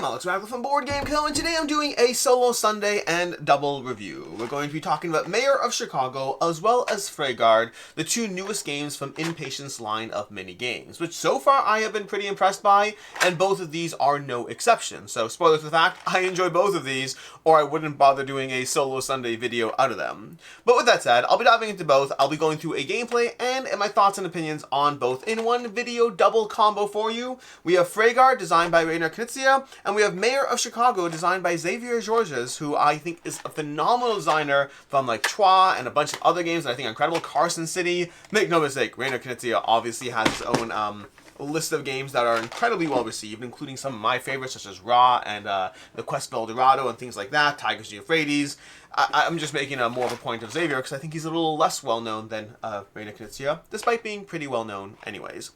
I'm Alex Radcliffe from Board Game Co. and today I'm doing a solo Sunday and double review. We're going to be talking about Mayor of Chicago as well as Freigard, the two newest games from Impatience's line of mini games, which so far I have been pretty impressed by, and both of these are no exception. So spoiler to the fact, I enjoy both of these, or I wouldn't bother doing a solo Sunday video out of them. But with that said, I'll be diving into both. I'll be going through a gameplay and my thoughts and opinions on both in one video double combo for you. We have Freigard, designed by Rainer Knizia, and we have Mayor of Chicago, designed by Xavier Georges, who I think is a phenomenal designer from like Troyes and a bunch of other games that I think are incredible. Carson City. Make no mistake, Rainer Knizia obviously has his own list of games that are incredibly well received, including some of my favorites such as Ra and the Quest for El Dorado and things like that, Tigers the Euphrates. I'm just making more of a point of Xavier because I think he's a little less well known than Rainer Knizia, despite being pretty well known anyways.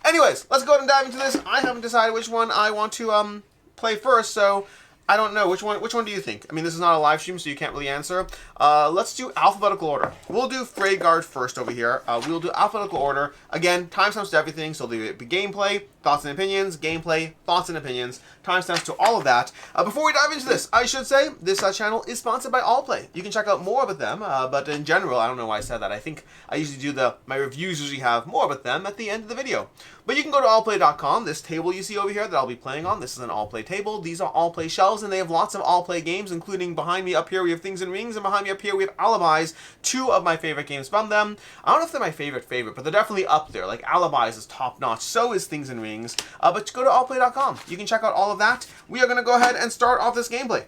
Anyways, let's go ahead and dive into this. I haven't decided which one I want to play first, so I don't know. Which one do you think? I mean, this is not a live stream, so you can't really answer. Let's do alphabetical order. We'll do Freigard first over here. We'll do alphabetical order. Again, timestamps to everything, so there'll be gameplay, thoughts and opinions, gameplay, thoughts and opinions, timestamps to all of that. Before we dive into this, I should say this channel is sponsored by Allplay. You can check out more about them, but in general, I don't know why I said that. I think I usually do my reviews usually have more about them at the end of the video. But you can go to allplay.com. This table you see over here that I'll be playing on, this is an Allplay table. These are Allplay shelves, and they have lots of Allplay games, including behind me up here we have Things and Rings, and behind me up here we have Alibis, two of my favorite games from them. I don't know if they're my favorite, but they're definitely up there. Like Alibis is top notch, so is Things and Rings. But go to allplay.com. You can check out all of that. We are going to go ahead and start off this gameplay.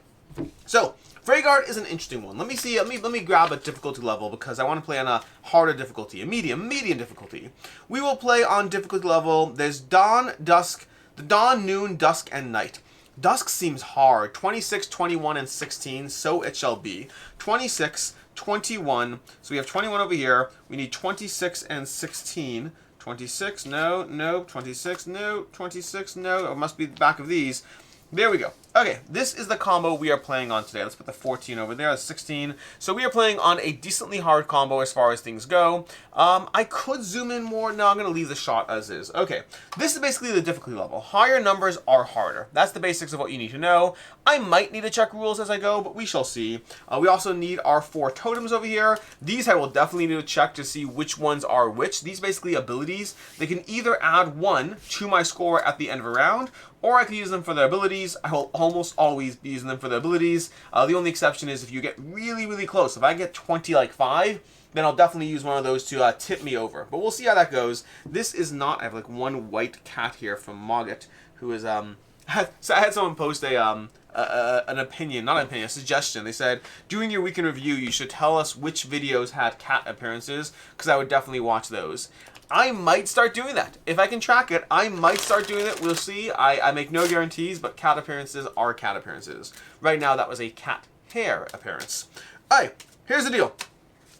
So, Freigard is an interesting one. Let me grab a difficulty level because I want to play on a harder difficulty, a medium difficulty. We will play on difficulty level. There's dawn, noon, dusk, and night. Dusk seems hard. 26, 21, and 16, so it shall be. 26, 21, so we have 21 over here. We need 26 and 16. 26, no, 26, no, 26, no. It must be the back of these. There we go. Okay, this is the combo we are playing on today. Let's put the 14 over there, 16. So we are playing on a decently hard combo as far as things go. I could zoom in more. No, I'm going to leave the shot as is. Okay, this is basically the difficulty level. Higher numbers are harder. That's the basics of what you need to know. I might need to check rules as I go, but we shall see. We also need our 4 totems over here. These I will definitely need to check to see which ones are which. These basically abilities. They can either add 1 to my score at the end of a round, or I can use them for their abilities. I will almost always be using them for their abilities. The only exception is if you get really, really close. If I get 20-5, then I'll definitely use one of those to tip me over. But we'll see how that goes. This is not... I have like one white cat here from Mogget, who is... So I had someone post an opinion, not an opinion, a suggestion. They said, doing your weekend review, you should tell us which videos had cat appearances, because I would definitely watch those. I might start doing that. If I can track it, I might start doing it. We'll see. I make no guarantees, but cat appearances are cat appearances. Right now, that was a cat hair appearance. Alright, here's the deal.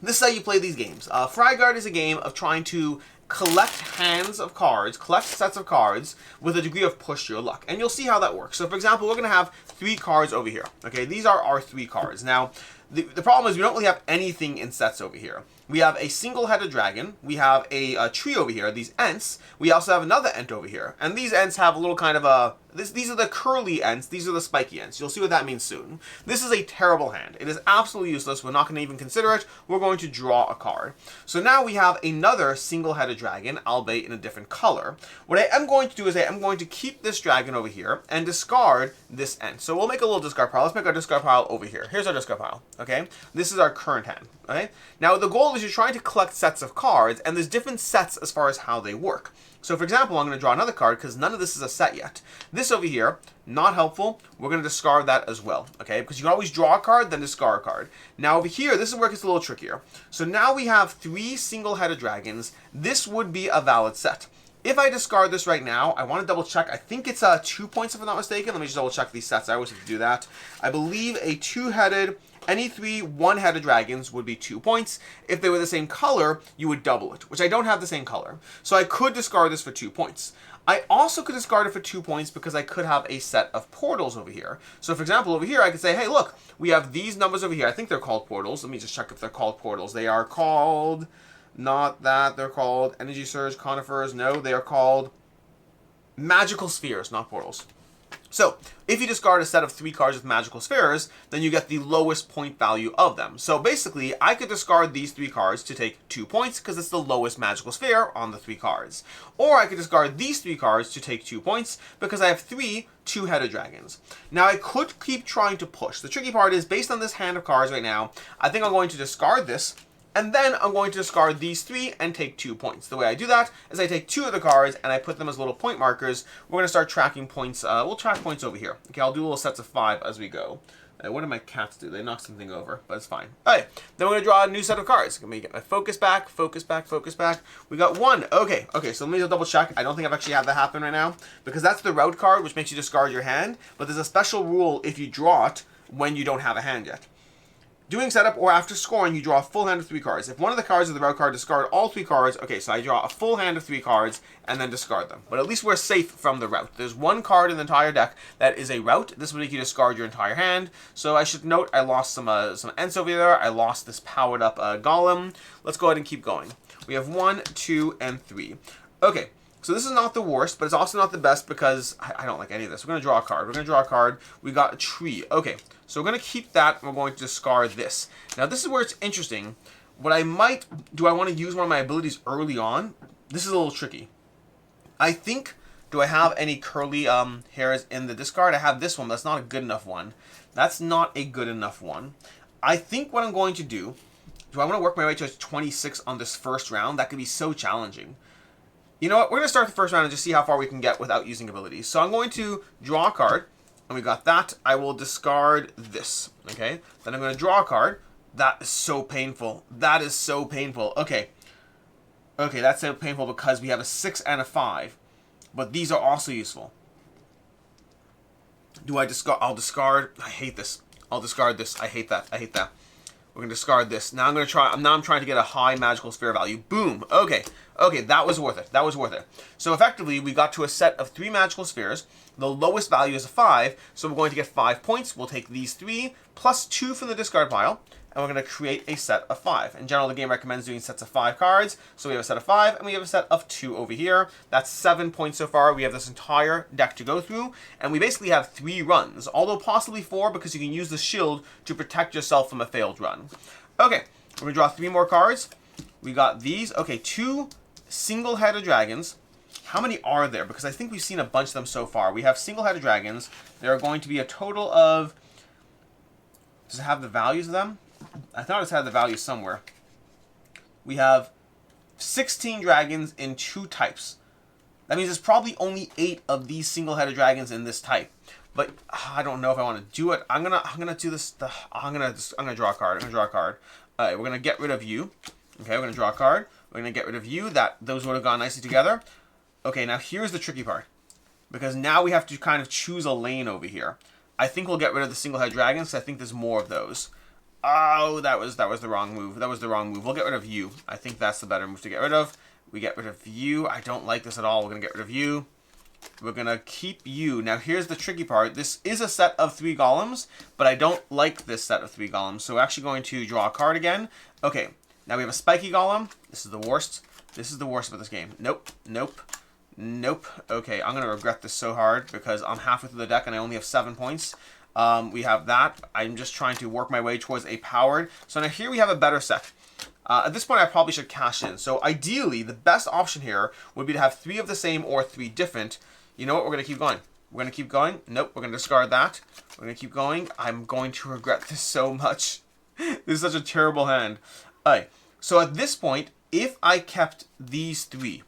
This is how you play these games. Freigard is a game of trying to collect hands of cards, collect sets of cards with a degree of push your luck. And you'll see how that works. So, for example, we're going to have 3 cards over here. Okay, these are our 3 cards. Now, the problem is we don't really have anything in sets over here. We have a single-headed dragon. We have a tree over here, these Ents. We also have another Ent over here. And these Ents have a little kind of a... These are the curly Ents. These are the spiky Ents. You'll see what that means soon. This is a terrible hand. It is absolutely useless. We're not going to even consider it. We're going to draw a card. So now we have another single-headed dragon, albeit in a different color. What I am going to do is I am going to keep this dragon over here and discard this Ent. So we'll make a little discard pile. Let's make our discard pile over here. Here's our discard pile. Okay? This is our current hand. Okay? Now the goal is you're trying to collect sets of cards, and there's different sets as far as how they work. So for example, I'm going to draw another card because none of this is a set yet. This over here, not helpful. We're going to discard that as well, okay? Because you can always draw a card, then discard a card. Now over here, this is where it gets a little trickier. So now we have 3 single-headed dragons. This would be a valid set. If I discard this right now, I want to double check. I think it's 2 points if I'm not mistaken. Let me just double check these sets. I always have to do that. I believe a 2-headed... Any 3 one-headed dragons would be 2 points. If they were the same color, you would double it, which I don't have the same color. So I could discard this for 2 points. I also could discard it for 2 points because I could have a set of portals over here. So for example, over here I could say, hey, look, we have these numbers over here. I think they're called portals. Let me just check if they're called portals. They are called, not that, they're called energy surge, conifers. No, they are called magical spheres, not portals. So, if you discard a set of 3 cards with magical spheres, then you get the lowest point value of them. So basically, I could discard these 3 cards to take 2 points because it's the lowest magical sphere on the 3 cards. Or I could discard these 3 cards to take 2 points because I have 3 two-headed dragons. Now, I could keep trying to push. The tricky part is, based on this hand of cards right now, I think I'm going to discard this, and then I'm going to discard these 3 and take 2 points. The way I do that is I take 2 of the cards and I put them as little point markers. We're going to start tracking points. We'll track points over here. Okay, I'll do little sets of 5 as we go. What did my cats do? They knocked something over, but it's fine. All right, then we're going to draw a new set of cards. Let me get my focus back, focus back, focus back. We got 1. Okay, so let me just double check. I don't think I've actually had that happen right now, because that's the route card, which makes you discard your hand. But there's a special rule if you draw it when you don't have a hand yet. Doing setup or after scoring, you draw a full hand of 3 cards. If one of the cards is the route card, discard all 3 cards. Okay, so I draw a full hand of 3 cards and then discard them. But at least we're safe from the route. There's 1 card in the entire deck that is a route. This would make you discard your entire hand. So I should note I lost some Ents over there. I lost this powered up Golem. Let's go ahead and keep going. We have 1, 2, and 3. Okay. So this is not the worst, but it's also not the best because I don't like any of this. We're going to draw a card. We're going to draw a card. We got a tree. Okay, so we're going to keep that, and we're going to discard this. Now, this is where it's interesting. What I might... Do I want to use one of my abilities early on? This is a little tricky. I think... Do I have any curly hairs in the discard? I have this one, but that's not a good enough one. That's not a good enough one. I think what I'm going to do... Do I want to work my way to 26 on this first round? That could be so challenging. You know what? We're going to start the first round and just see how far we can get without using abilities. So I'm going to draw a card, and we got that. I will discard this, okay? Then I'm going to draw a card. That is so painful. That is so painful. Okay. Okay, that's so painful because we have a 6 and a 5. But these are also useful. Do I discard? I'll discard. I hate this. I'll discard this. I hate that. I hate that. We're going to discard this. Now I'm going to try. Now I'm trying to get a high magical sphere value. Boom. Okay. Okay, that was worth it. That was worth it. So effectively, we got to a set of 3 magical spheres. The lowest value is a 5, so we're going to get 5 points. We'll take these 3 plus 2 from the discard pile, and we're going to create a set of 5. In general, the game recommends doing sets of 5 cards. So we have a set of 5, and we have a set of 2 over here. That's 7 points so far. We have this entire deck to go through, and we basically have 3 runs, although possibly 4 because you can use the shield to protect yourself from a failed run. Okay, we're going to draw 3 more cards. We got these. Okay, 2 single-headed dragons. How many are there? Because I think we've seen a bunch of them so far. We have single-headed dragons. There are going to be a total of... Does it have the values of them? I thought it had the values somewhere. We have 16 dragons in 2 types. That means there's probably only 8 of these single-headed dragons in this type. But I don't know if I want to do it. I'm gonna do this. I'm gonna draw a card. I'm gonna draw a card. All right, we're gonna get rid of you. Okay, we're gonna draw a card. We're going to get rid of you. Those would have gone nicely together. Okay, now here's the tricky part. Because now we have to kind of choose a lane over here. I think we'll get rid of the single-head dragons because I think there's more of those. Oh, that was the wrong move. That was the wrong move. We'll get rid of you. I think that's the better move to get rid of. We get rid of you. I don't like this at all. We're going to get rid of you. We're going to keep you. Now here's the tricky part. This is a set of 3 golems, but I don't like this set of 3 golems. So we're actually going to draw a card again. Okay. Now we have a spiky golem. This is the worst. This is the worst about this game. Nope. Nope. Nope. Okay, I'm going to regret this so hard because I'm halfway through the deck and I only have 7 points. We have that. I'm just trying to work my way towards a powered. So now here we have a better set. At this point, I probably should cash in. So ideally, the best option here would be to have 3 of the same or 3 different. You know what? We're going to keep going. We're going to keep going. Nope. We're going to discard that. We're going to keep going. I'm going to regret this so much. This is such a terrible hand. Alright, so at this point, if I kept these 3,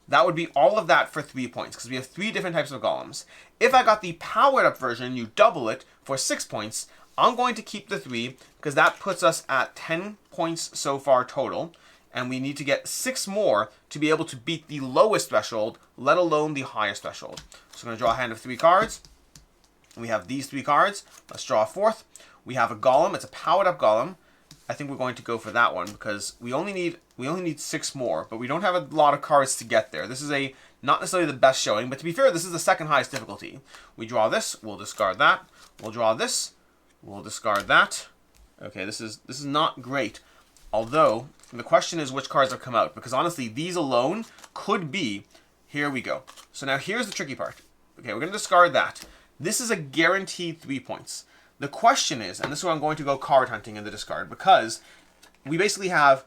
that would be all of that for 3 points, because we have 3 different types of golems. If I got the powered up version, you double it for 6 points, I'm going to keep the 3, because that puts us at 10 points so far total, and we need to get 6 more to be able to beat the lowest threshold, let alone the highest threshold. So I'm going to draw a hand of 3 cards. We have these 3 cards. Let's draw a 4th. We have a golem. It's a powered up golem. I think we're going to go for that one because we only need 6 more, but we don't have a lot of cards to get there. This is not necessarily the best showing, but to be fair, this is the second highest difficulty. We draw this, we'll discard that. We'll draw this, we'll discard that. Okay, this is not great. Although the question is which cards have come out, because honestly, these alone could be. Here we go. So now here's the tricky part. Okay, we're going to discard that. This is a guaranteed 3 points. The question is, and this is where I'm going to go card hunting in the discard, because we basically have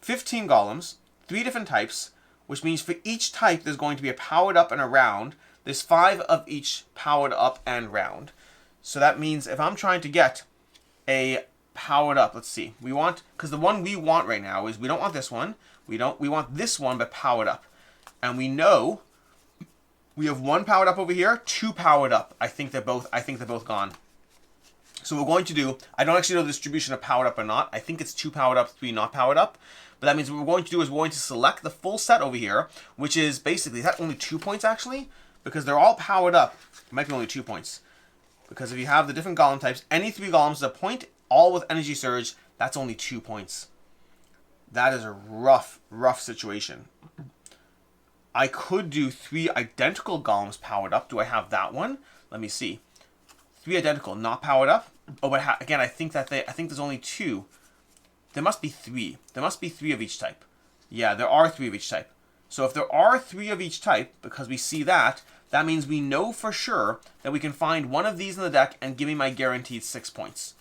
15 golems, 3 different types, which means for each type there's going to be a powered up and a round. There's 5 of each powered up and round. So that means if I'm trying to get a powered up, let's see, we want, because the one we want right now is, we don't want this one, we want this one but powered up. And we know we have 1 powered up over here, 2 powered up. I think they're both gone. So we're going to do, I don't actually know the distribution of powered up or not. I think it's 2 powered up, 3 not powered up. But that means what we're going to do is we're going to select the full set over here, which is basically, is that only 2 points actually? Because they're all powered up. It might be only 2 points. Because if you have the different golem types, any 3 golems is a point, all with energy surge, that's only 2 points. That is a rough situation. I could do 3 identical golems powered up. Do I have that one? Let me see. 3 identical, not powered up. Oh, but again, I think there's only 2. There must be 3. There must be 3 of each type. Yeah, there are 3 of each type. So if there are 3 of each type, because we see that, that means we know for sure that we can find one of these in the deck and give me my guaranteed 6 points.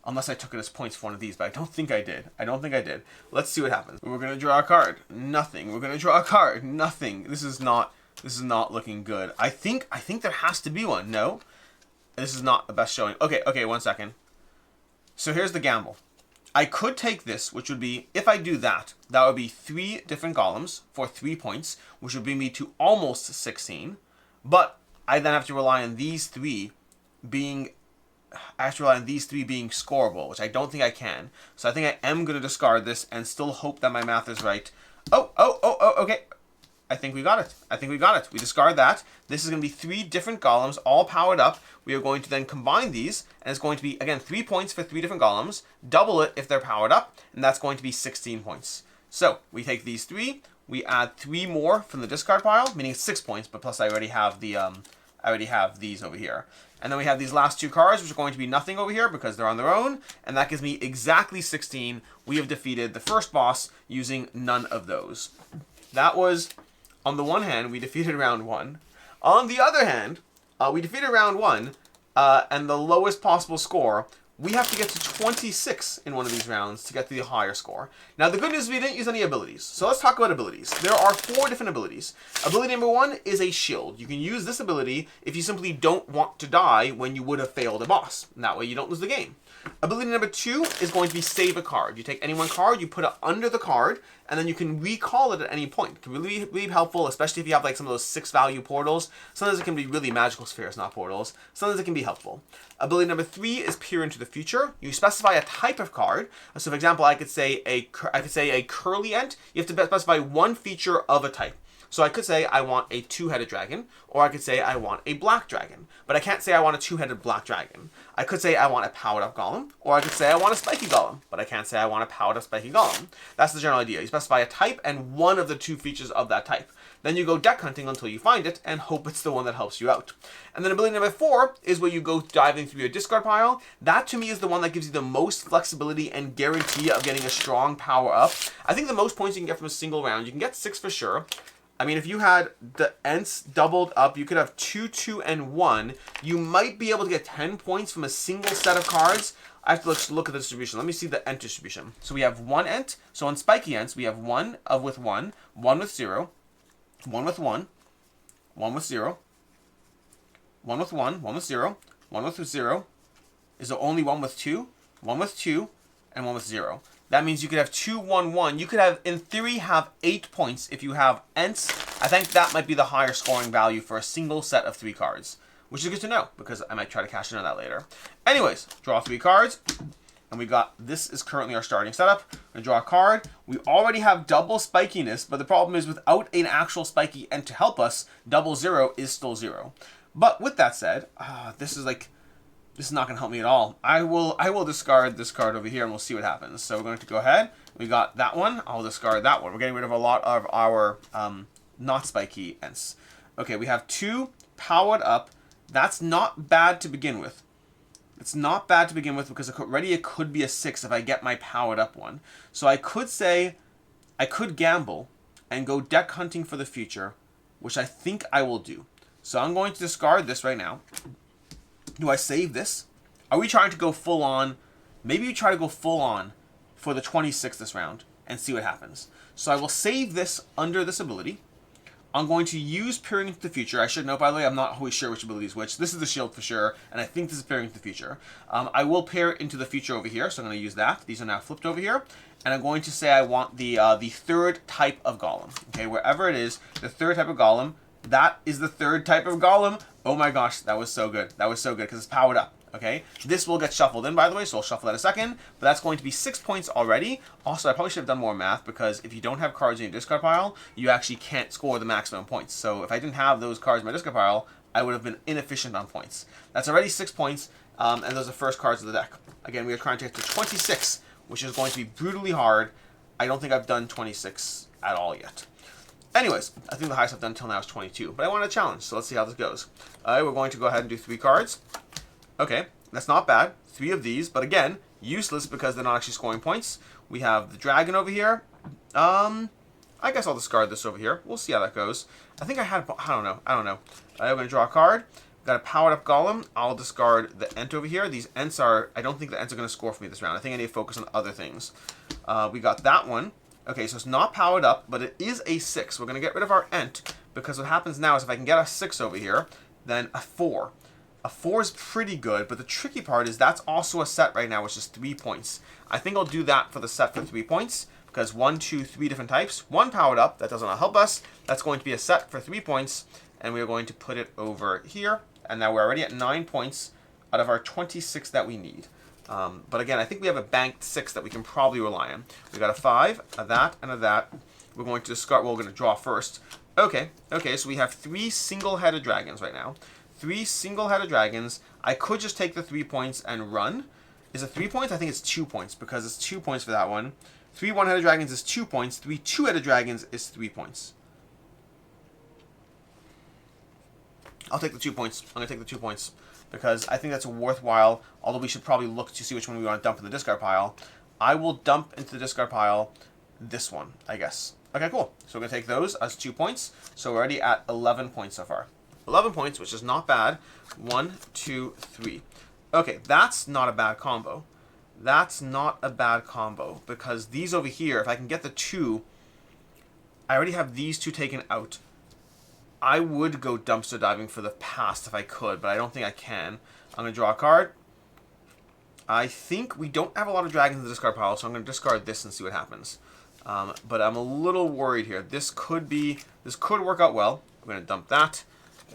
Unless I took it as points for one of these, but I don't think I did. Let's see what happens. We're going to draw a card. Nothing. We're going to draw a card. Nothing. This is not looking good. I think there has to be one. No? This is not the best showing. Okay, 1 second. So here's the gamble. I could take this, which would be, if I do that, that would be 3 different golems for 3 points, which would bring me to almost 16. But I then have to rely on these 3 being scoreable, which I don't think I can. So I think I am going to discard this and still hope that my math is right. Oh, okay. I think we got it. We discard that. This is going to be 3 different golems, all powered up. We are going to then combine these, and it's going to be, again, 3 points for 3 different golems. Double it if they're powered up, and that's going to be 16 points. So we take these 3, we add 3 more from the discard pile, meaning it's 6 points, but plus I already have these over here. And then we have these last 2 cards, which are going to be nothing over here because they're on their own, and that gives me exactly 16. We have defeated the first boss using none of those. That was, on the one hand, we defeated round 1. On the other hand, we defeated round 1, and the lowest possible score, we have to get to 26 in one of these rounds to get to the higher score. Now, the good news is we didn't use any abilities. So let's talk about abilities. There are 4 different abilities. Ability number 1 is a shield. You can use this ability if you simply don't want to die when you would have failed a boss. And that way you don't lose the game. Ability number 2 is going to be save a card. You take any one card, you put it under the card, and then you can recall it at any point. It can really be helpful, especially if you have like some of those 6 value portals. Sometimes it can be really magical spheres, not portals. Sometimes it can be helpful. Ability number 3 is peer into the future. You specify a type of card. So for example, I could say a curly ent. You have to specify one feature of a type. So I could say I want a 2-headed dragon, or I could say I want a black dragon. But I can't say I want a 2-headed black dragon. I could say I want a powered up golem, or I could say I want a spiky golem. But I can't say I want a powered up spiky golem. That's the general idea. You specify a type and one of the 2 features of that type. Then you go deck hunting until you find it and hope it's the one that helps you out. And then ability number 4 is where you go diving through your discard pile. That to me is the one that gives you the most flexibility and guarantee of getting a strong power up. I think the most points you can get from a single round, you can get 6 for sure. I mean, if you had the ents doubled up, you could have 2, 2, and 1. You might be able to get 10 points from a single set of cards. I have to look at the distribution. Let me see the ent distribution. So we have 1 ent. So on spiky ents, we have 1 with 1, 1 with 0, 1 with 1, 1 with 0, 1 with 1, 1 with 0, 1 with 0. Is there only 1 with 2? 1 with 2, and 1 with 0. That means you could have 2, 1, 1. You could have, in theory, have 8 points if you have ents. I think that might be the higher scoring value for a single set of 3 cards, which is good to know because I might try to cash in on that later. Anyways, draw 3 cards, and we got, this is currently our starting setup. I'm going to draw a card. We already have double spikiness, but the problem is without an actual spiky ent to help us, double 0 is still 0. But with that said, this is not going to help me at all. I will discard this card over here and we'll see what happens. So we're going to go ahead. We got that one. I'll discard that one. We're getting rid of a lot of our not spiky ents. Okay, we have 2 powered up. That's not bad to begin with. It's not bad to begin with because already it could be a 6 if I get my powered up one. So I could say, I could gamble and go deck hunting for the future, which I think I will do. So I'm going to discard this right now. Do I save this? Are we trying to go full on? Maybe we try to go full on for the 26 this round and see what happens. So I will save this under this ability. I'm going to use Peering into the Future. I should know, by the way, I'm not always sure which ability is which. This is the shield for sure, and I think this is Peering into the Future. I will pair into the future over here, so I'm going to use that. These are now flipped over here. And I'm going to say I want the third type of golem. Okay, wherever it is, the third type of golem, that is the third type of golem. Oh my gosh, that was so good. That was so good, because it's powered up. Okay, this will get shuffled in, by the way, so I'll shuffle that in a second. But that's going to be 6 points already. Also, I probably should have done more math, because if you don't have cards in your discard pile, you actually can't score the maximum points. So if I didn't have those cards in my discard pile, I would have been inefficient on points. That's already 6 points, and those are the first cards of the deck. Again, we are trying to get to 26, which is going to be brutally hard. I don't think I've done 26 at all yet. Anyways, I think the highest I've done until now is 22, but I want a challenge, so let's see how this goes. Alright, we're going to go ahead and do 3 cards. Okay, that's not bad. 3 of these, but again, useless because they're not actually scoring points. We have the dragon over here. I guess I'll discard this over here. We'll see how that goes. I think I had, I don't know. Alright, we're going to draw a card. Got a powered up golem. I'll discard the Ent over here. These Ents are, I don't think the Ents are going to score for me this round. I think I need to focus on other things. We got that one. Okay, so it's not powered up, but it is a 6. We're going to get rid of our Ent, because what happens now is if I can get a 6 over here, then a 4. A 4 is pretty good, but the tricky part is that's also a set right now, which is 3 points. I think I'll do that for the set for 3 points, because 1, 2, 3 different types. 1 powered up, that doesn't help us. That's going to be a set for 3 points, and we are going to put it over here. And now we're already at 9 points out of our 26 that we need. But again, I think we have a banked 6 that we can probably rely on. We got a 5, a that, and a that. We're going to discard, well, we're going to draw first. Okay, so we have 3 single-headed dragons right now. 3 single-headed dragons. I could just take the 3 points and run. Is it 3 points? I think it's 2 points, because it's 2 points for that one. 3 one-headed dragons is 2 points. 3 two-headed dragons is 3 points. I'll take the 2 points. I'm going to take the 2 points, because I think that's worthwhile, although we should probably look to see which one we want to dump in the discard pile. I will dump into the discard pile this one, I guess. Okay, cool. So we're going to take those as 2 points. So we're already at 11 points so far. 11 points, which is not bad. 1, 2, 3. Okay, that's not a bad combo. That's not a bad combo, because these over here, if I can get the 2, I already have these 2 taken out. I would go dumpster diving for the past if I could, but I don't think I can. I'm going to draw a card. I think we don't have a lot of dragons in the discard pile, so I'm going to discard this and see what happens. But I'm a little worried here. This could work out well. We're going to dump that.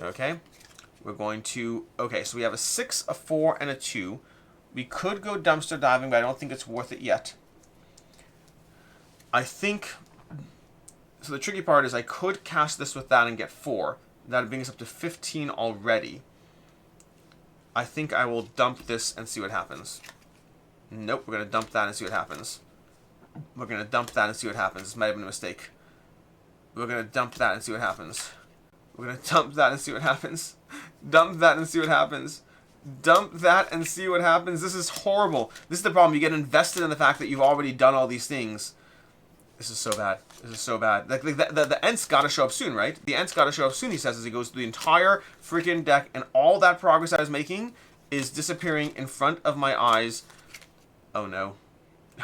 Okay. We're going to, okay, so we have a 6, a 4, and a 2. We could go dumpster diving, but I don't think it's worth it yet. I think, so the tricky part is I could cast this with that and get 4. That would bring us up to 15 already. I think I will dump this and see what happens. Nope, we're going to dump that and see what happens. We're going to dump that and see what happens. This might have been a mistake. We're going to dump that and see what happens. We're going to dump that and see what happens. Dump that and see what happens. Dump that and see what happens. This is horrible. This is the problem. You get invested in the fact that you've already done all these things. This is so bad. This is so bad. Like the Ent's got to show up soon, right? The Ent's got to show up soon, he says, as he goes through the entire freaking deck, and all that progress I was making is disappearing in front of my eyes. Oh no.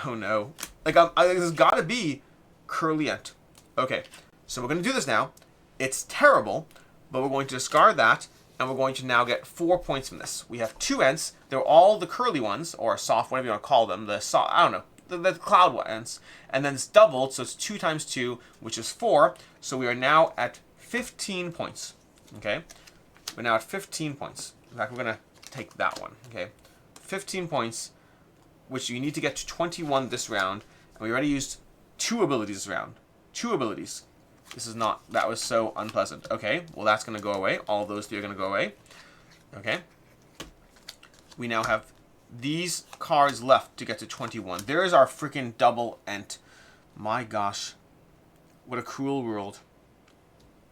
Oh no. Like, there's got to be Curly Ent. Okay, so we're going to do this now. It's terrible, but we're going to discard that, and we're going to now get 4 points from this. We have 2 Ents. They're all the curly ones, or soft, whatever you want to call them. I don't know. The cloud Ents. And then it's doubled, so it's 2 times 2, which is 4. So we are now at 15 points. Okay? We're now at 15 points. In fact, we're going to take that one. Okay? 15 points, which you need to get to 21 this round. And we already used 2 abilities this round. 2 abilities. This is not, that was so unpleasant. Okay, well that's going to go away. All of those 3 are going to go away. Okay. We now have these cards left to get to 21. There is our freaking double Ent. My gosh. What a cruel world.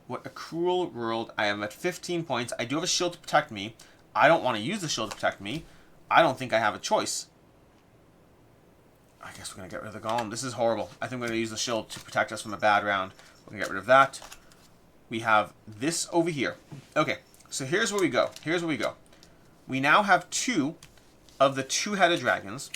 What a cruel world. I am at 15 points. I do have a shield to protect me. I don't want to use the shield to protect me. I don't think I have a choice. I guess we're going to get rid of the golem. This is horrible. I think we're going to use the shield to protect us from a bad round. We're going to get rid of that. We have this over here. Okay, so here's where we go. Here's where we go. We now have 2 of the two-headed dragons.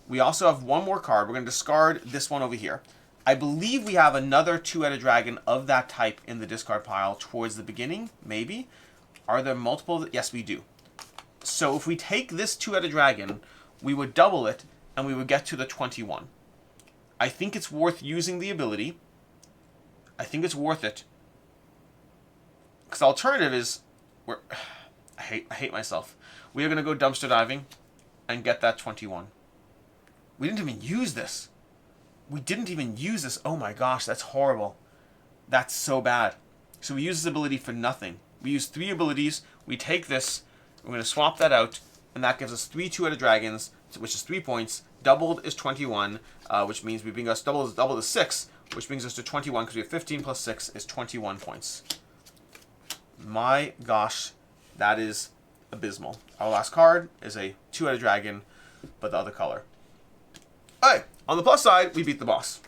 We also have one more card. We're going to discard this one over here. I believe we have another two-headed dragon of that type in the discard pile towards the beginning, maybe. Are there multiple? Yes, we do. So if we take this two-headed dragon, we would double it, and we would get to the 21. I think it's worth using the ability. I think it's worth it. Because the alternative is, I hate myself. We are going to go dumpster diving and get that 21. We didn't even use this. We didn't even use this. Oh my gosh, that's horrible. That's so bad. So we use this ability for nothing. We use 3 abilities. We take this. We're going to swap that out. And that gives us 3 two-headed dragons, which is 3 points. Doubled is 21, which means we bring us double is 6, which brings us to 21 because we have 15 plus 6 is 21 points. My gosh, that is abysmal. Our last card is a two-headed dragon, but the other color. Alright, on the plus side, we beat the boss.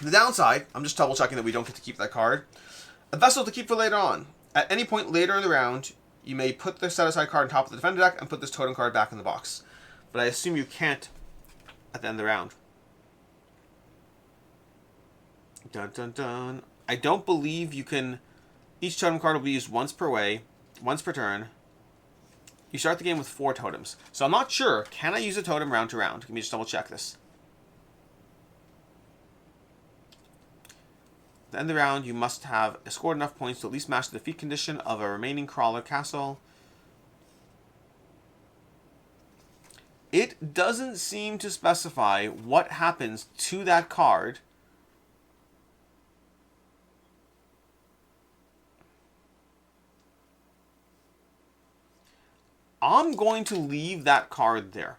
The downside, I'm just double checking that we don't get to keep that card. A vessel to keep for later on. At any point later in the round, you may put the set aside card on top of the defender deck and put this totem card back in the box. But I assume you can't at the end of the round. Dun dun dun. I don't believe you can. Each totem card will be used once per turn. You start the game with 4 totems. So I'm not sure. Can I use a totem round to round? Let me just double check this. At the end of the round, you must have scored enough points to at least match the defeat condition of a remaining crawler castle. It doesn't seem to specify what happens to that card I'm going to leave that card there.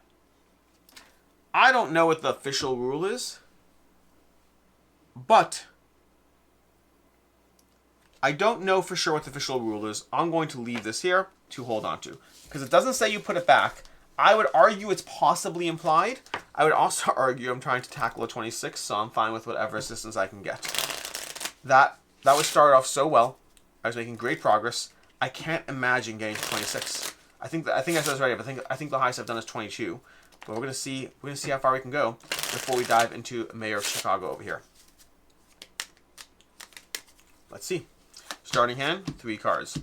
I don't know what the official rule is, but I don't know for sure what the official rule is. I'm going to leave this here to hold on to, because it doesn't say you put it back. I would argue it's possibly implied. I would also argue I'm trying to tackle a 26, so I'm fine with whatever assistance I can get. That was started off so well. I was making great progress. I can't imagine getting to 26. I think I said this right, but I think the highest I've done is 22. But we're gonna see how far we can go before we dive into Mayor of Chicago over here. Let's see. Starting hand, 3 cards.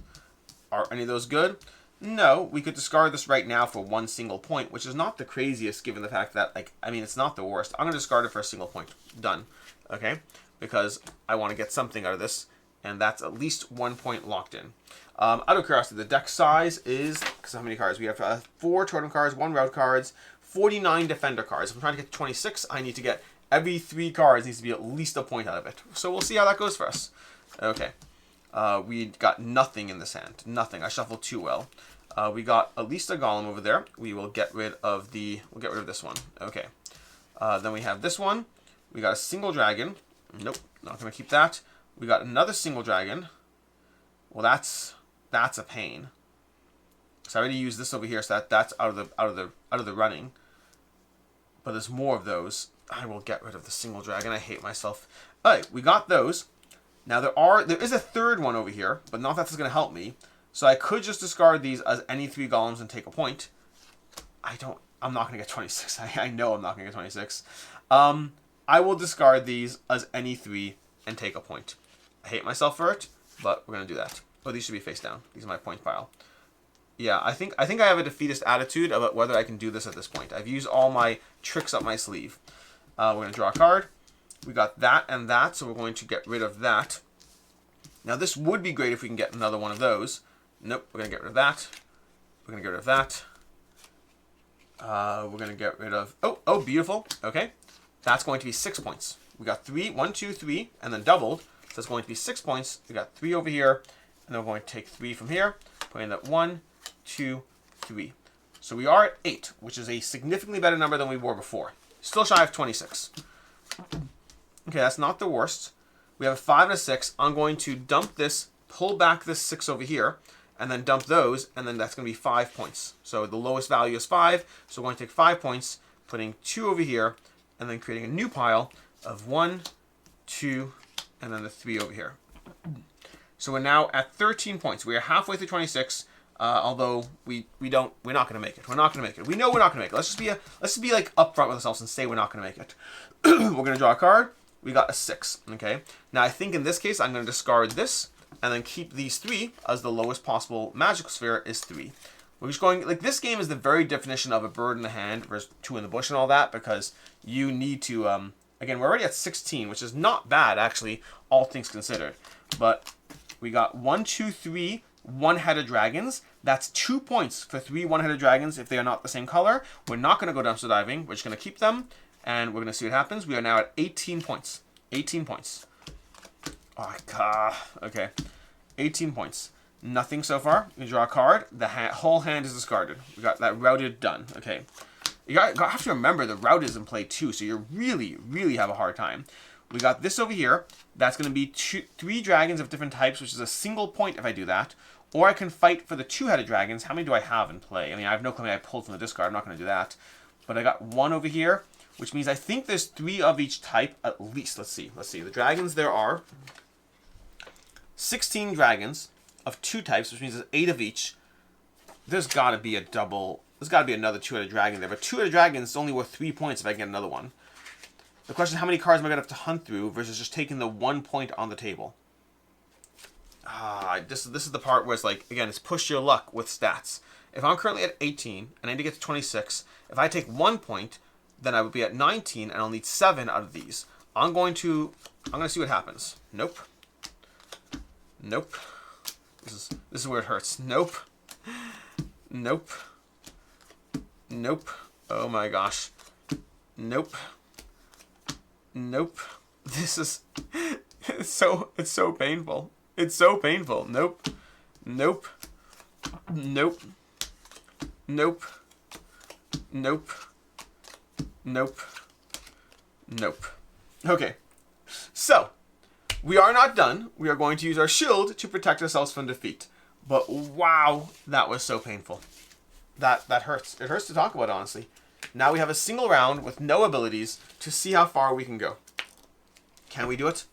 Are any of those good? No, we could discard this right now for 1 single point, which is not the craziest given the fact that, it's not the worst. I'm going to discard it for a single point. Done. Okay? Because I want to get something out of this, and that's at least 1 point locked in. Out of curiosity, the deck size is, because how many cards? We have 4 totem cards, 1 route cards, 49 defender cards. If I'm trying to get to 26, I need to get every 3 cards needs to be at least a point out of it. So we'll see how that goes for us. Okay. We got nothing in this hand. Nothing. I shuffled too well. We got at least a golem over there. We will get rid of this one. Okay. Then we have this one. We got a single dragon. Nope, not gonna keep that. We got another single dragon. Well, that's a pain. So I already used this over here, so that's out of the running. But there's more of those. I will get rid of the single dragon. I hate myself. All right, we got those. Now there is a third one over here, but not that's going to help me. So I could just discard these as any 3 golems and take a point. I'm not going to get 26. I know I'm not going to get 26. I will discard these as any 3 and take a point. I hate myself for it, but we're going to do that. Oh, these should be face down. These are my point pile. Yeah, I think I have a defeatist attitude about whether I can do this at this point. I've used all my tricks up my sleeve. We're going to draw a card. We got that and that, so we're going to get rid of that. Now, this would be great if we can get another one of those. Nope, we're going to get rid of that. We're going to get rid of that. We're going to get rid of... Oh, beautiful. Okay. That's going to be 6 points. We got 3, 1, 2, 3, and then doubled. So it's going to be 6 points. We got 3 over here, and then we're going to take 3 from here. Put in that 1, 2, 3. So we are at 8, which is a significantly better number than we were before. Still shy of 26. Okay, that's not the worst. We have a 5 and a 6. I'm going to dump this, pull back this 6 over here, and then dump those, and then that's going to be 5 points. So the lowest value is 5, so we're going to take 5 points, putting 2 over here, and then creating a new pile of 1, 2, and then the 3 over here. So we're now at 13 points. We are halfway through 26. Although we're not going to make it. We're not going to make it. We know we're not going to make it. Let's just be like upfront with ourselves and say we're not going to make it. We're going to draw a card. We got a 6. Okay. Now I think in this case I'm going to discard this and then keep these 3 as the lowest possible magical sphere is 3. We're just going like this game is the very definition of a bird in the hand versus 2 in the bush and all that, because you need to again, we're already at 16, which is not bad actually, all things considered. But we got 1, 2, 3 one-headed dragons. That's 2 points for 3 one-headed dragons if they are not the same color. We're not going to go dumpster diving. We're just going to keep them, and we're going to see what happens. We are now at 18 points. 18 points. Oh, God. Okay. 18 points. Nothing so far. We draw a card. The whole hand is discarded. We got that routed done. Okay. You have to remember the route is in play too, so you really, really have a hard time. We got this over here. That's going to be 3 dragons of different types, which is a single point if I do that. Or I can fight for the 2-headed dragons. How many do I have in play? I mean, I have no clue how many I pulled from the discard. I'm not going to do that. But I got 1 over here, which means I think there's 3 of each type at least. Let's see. The dragons, there are 16 dragons of 2 types, which means there's 8 of each. There's got to be a double. There's got to be another 2-headed dragon there. But 2-headed dragons is only worth 3 points if I get another one. The question is, how many cards am I going to have to hunt through versus just taking the 1 point on the table? This is the part where it's like, again, it's push your luck with stats. If I'm currently at 18 and I need to get to 26, if I take 1 point, then I would be at 19 and I'll need 7 out of these. I'm going to see what happens. Nope. Nope. This is where it hurts. Nope. Nope. Nope. Oh my gosh. Nope. Nope. This is it's so painful. It's so painful. Nope. Nope. Nope. Nope. Nope. Nope. Nope. Okay. So, we are not done. We are going to use our shield to protect ourselves from defeat. But wow, that was so painful. That hurts. It hurts to talk about, honestly. Now we have a single round with no abilities to see how far we can go. Can we do it?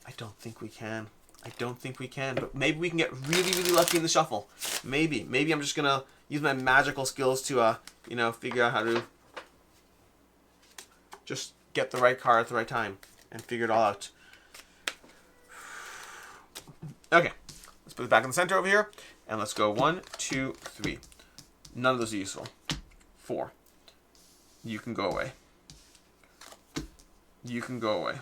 I don't think we can. I don't think we can. But maybe we can get really, really lucky in the shuffle. Maybe. Maybe I'm just going to use my magical skills to, figure out how to just get the right card at the right time and figure it all out. Okay. Let's put it back in the center over here. And let's go 1, 2, 3. None of those are useful. 4. You can go away. You can go away.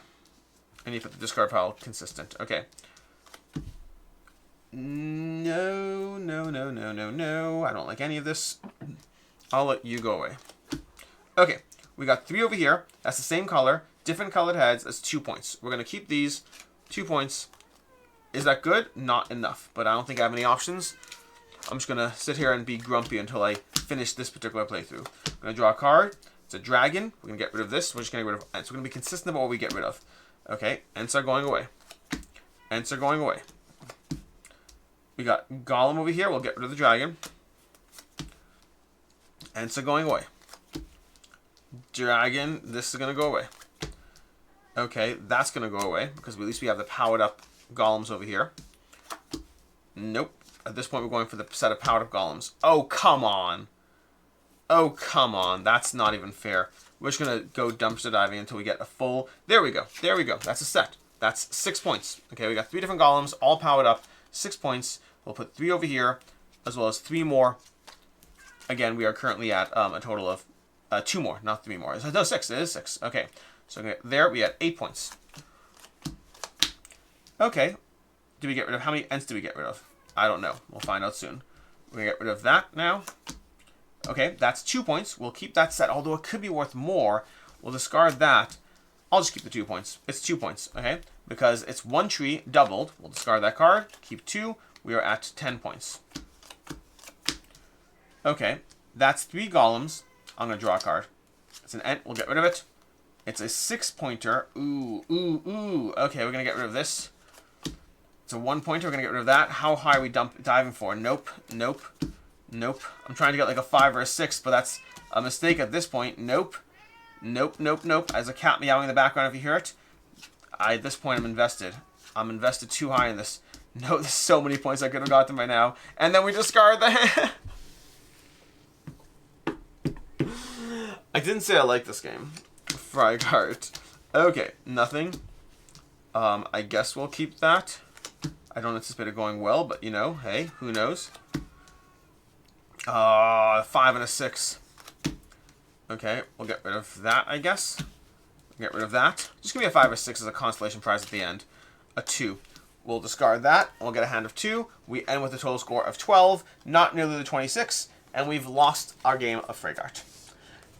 And you put the discard pile consistent. Okay. No, no, no, no, no, no. I don't like any of this. I'll let you go away. Okay. We got 3 over here. That's the same color. Different colored heads. That's 2 points. We're going to keep these. 2 points. Is that good? Not enough. But I don't think I have any options. I'm just going to sit here and be grumpy until I finish this particular playthrough. I'm going to draw a card. It's a dragon. We're going to get rid of this. We're just going to get rid of Ents. We're going to be consistent about what we get rid of. Okay. Ents are going away. Ents are going away. We got Golem over here. We'll get rid of the dragon. Ents are going away. Dragon. This is going to go away. Okay. That's going to go away because at least we have the powered up golems over here. Nope. At this point, we're going for the set of powered up golems. Oh, come on. Oh, come on. That's not even fair. We're just going to go dumpster diving until we get a full... There we go. There we go. That's a set. That's 6 points. Okay, we got 3 different golems, all powered up. 6 points. We'll put 3 over here, as well as 3 more. Again, we are currently at a total of 2 more, not 3 more. No, 6. It is 6. Okay. So there we had 8 points. Okay. Do we get rid of... How many Ents do we get rid of? I don't know. We'll find out soon. We're going to get rid of that now. Okay, that's 2 points. We'll keep that set, although it could be worth more. We'll discard that. I'll just keep the 2 points. It's 2 points, okay? Because it's 1 tree doubled. We'll discard that card. Keep 2. We are at 10 points. Okay, that's 3 golems. I'm going to draw a card. It's an Ent. We'll get rid of it. It's a 6-pointer. Ooh, ooh, ooh. Okay, we're going to get rid of this. It's a 1-pointer. We're going to get rid of that. How high are we diving for? Nope. Nope. Nope. I'm trying to get like a 5 or a 6, but that's a mistake at this point. Nope. Nope, nope, nope. As a cat meowing in the background if you hear it. At this point, I'm invested. I'm invested too high in this. No, there's so many points I could have gotten by now. And then we discard the hand. I didn't say I like this game. Freigard. Okay, nothing. I guess we'll keep that. I don't anticipate it going well, but you know, hey, who knows? 5 and a 6. Okay, we'll get rid of that, I guess. Get rid of that. Just give me a 5 or 6 as a consolation prize at the end. A 2. We'll discard that. We'll get a hand of 2. We end with a total score of 12, not nearly the 26, and we've lost our game of Freigard.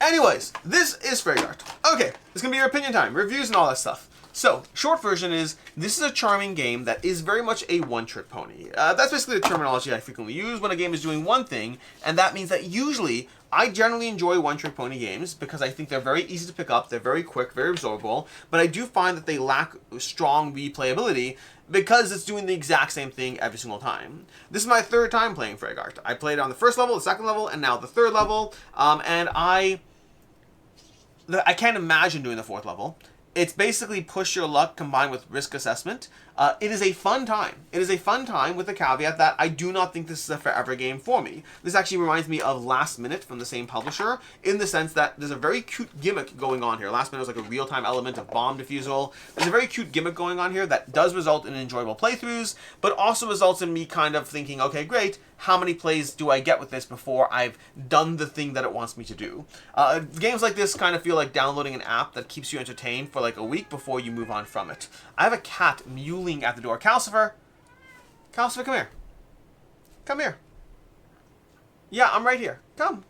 Anyways, this is Freigard. Okay, it's going to be your opinion time, reviews and all that stuff. So, short version is, this is a charming game that is very much a one-trick pony. That's basically the terminology I frequently use when a game is doing one thing, and that means that usually, I generally enjoy one-trick pony games because I think they're very easy to pick up, they're very quick, very absorbable, but I do find that they lack strong replayability because it's doing the exact same thing every single time. This is my third time playing Freigard. I played on the first level, the second level, and now the third level, and I can't imagine doing the fourth level. It's basically push your luck combined with risk assessment. It is a fun time. It is a fun time with the caveat that I do not think this is a forever game for me. This actually reminds me of Last Minute from the same publisher in the sense that there's a very cute gimmick going on here. Last Minute was like a real-time element of bomb defusal. There's a very cute gimmick going on here that does result in enjoyable playthroughs, but also results in me kind of thinking, okay, great, how many plays do I get with this before I've done the thing that it wants me to do? Games like this kind of feel like downloading an app that keeps you entertained for like a week before you move on from it. I have a cat mewling at the door. Calcifer! Calcifer, come here. Come here. Yeah, I'm right here. Come.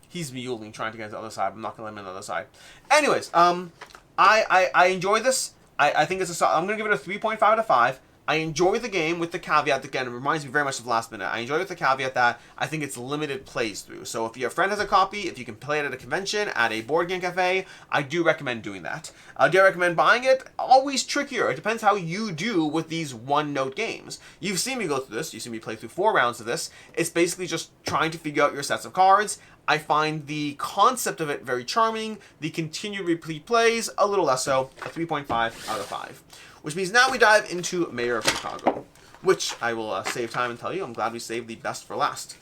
He's mewling, trying to get to the other side. I'm not going to let him on the other side. Anyways, I enjoy this. I think it's a... I'm going to give it a 3.5 out of 5. I enjoy the game with the caveat, again, it reminds me very much of Last Minute. I enjoy it with the caveat that I think it's limited plays through. So if your friend has a copy, if you can play it at a convention, at a board game cafe, I do recommend doing that. Do I recommend buying it? Always trickier. It depends how you do with these one-note games. You've seen me go through this. You've seen me play through 4 rounds of this. It's basically just trying to figure out your sets of cards. I find the concept of it very charming. The continued repeat plays, a little less so. A 3.5 out of 5. Which means now we dive into Mayor of Chicago, which I will save time and tell you. I'm glad we saved the best for last.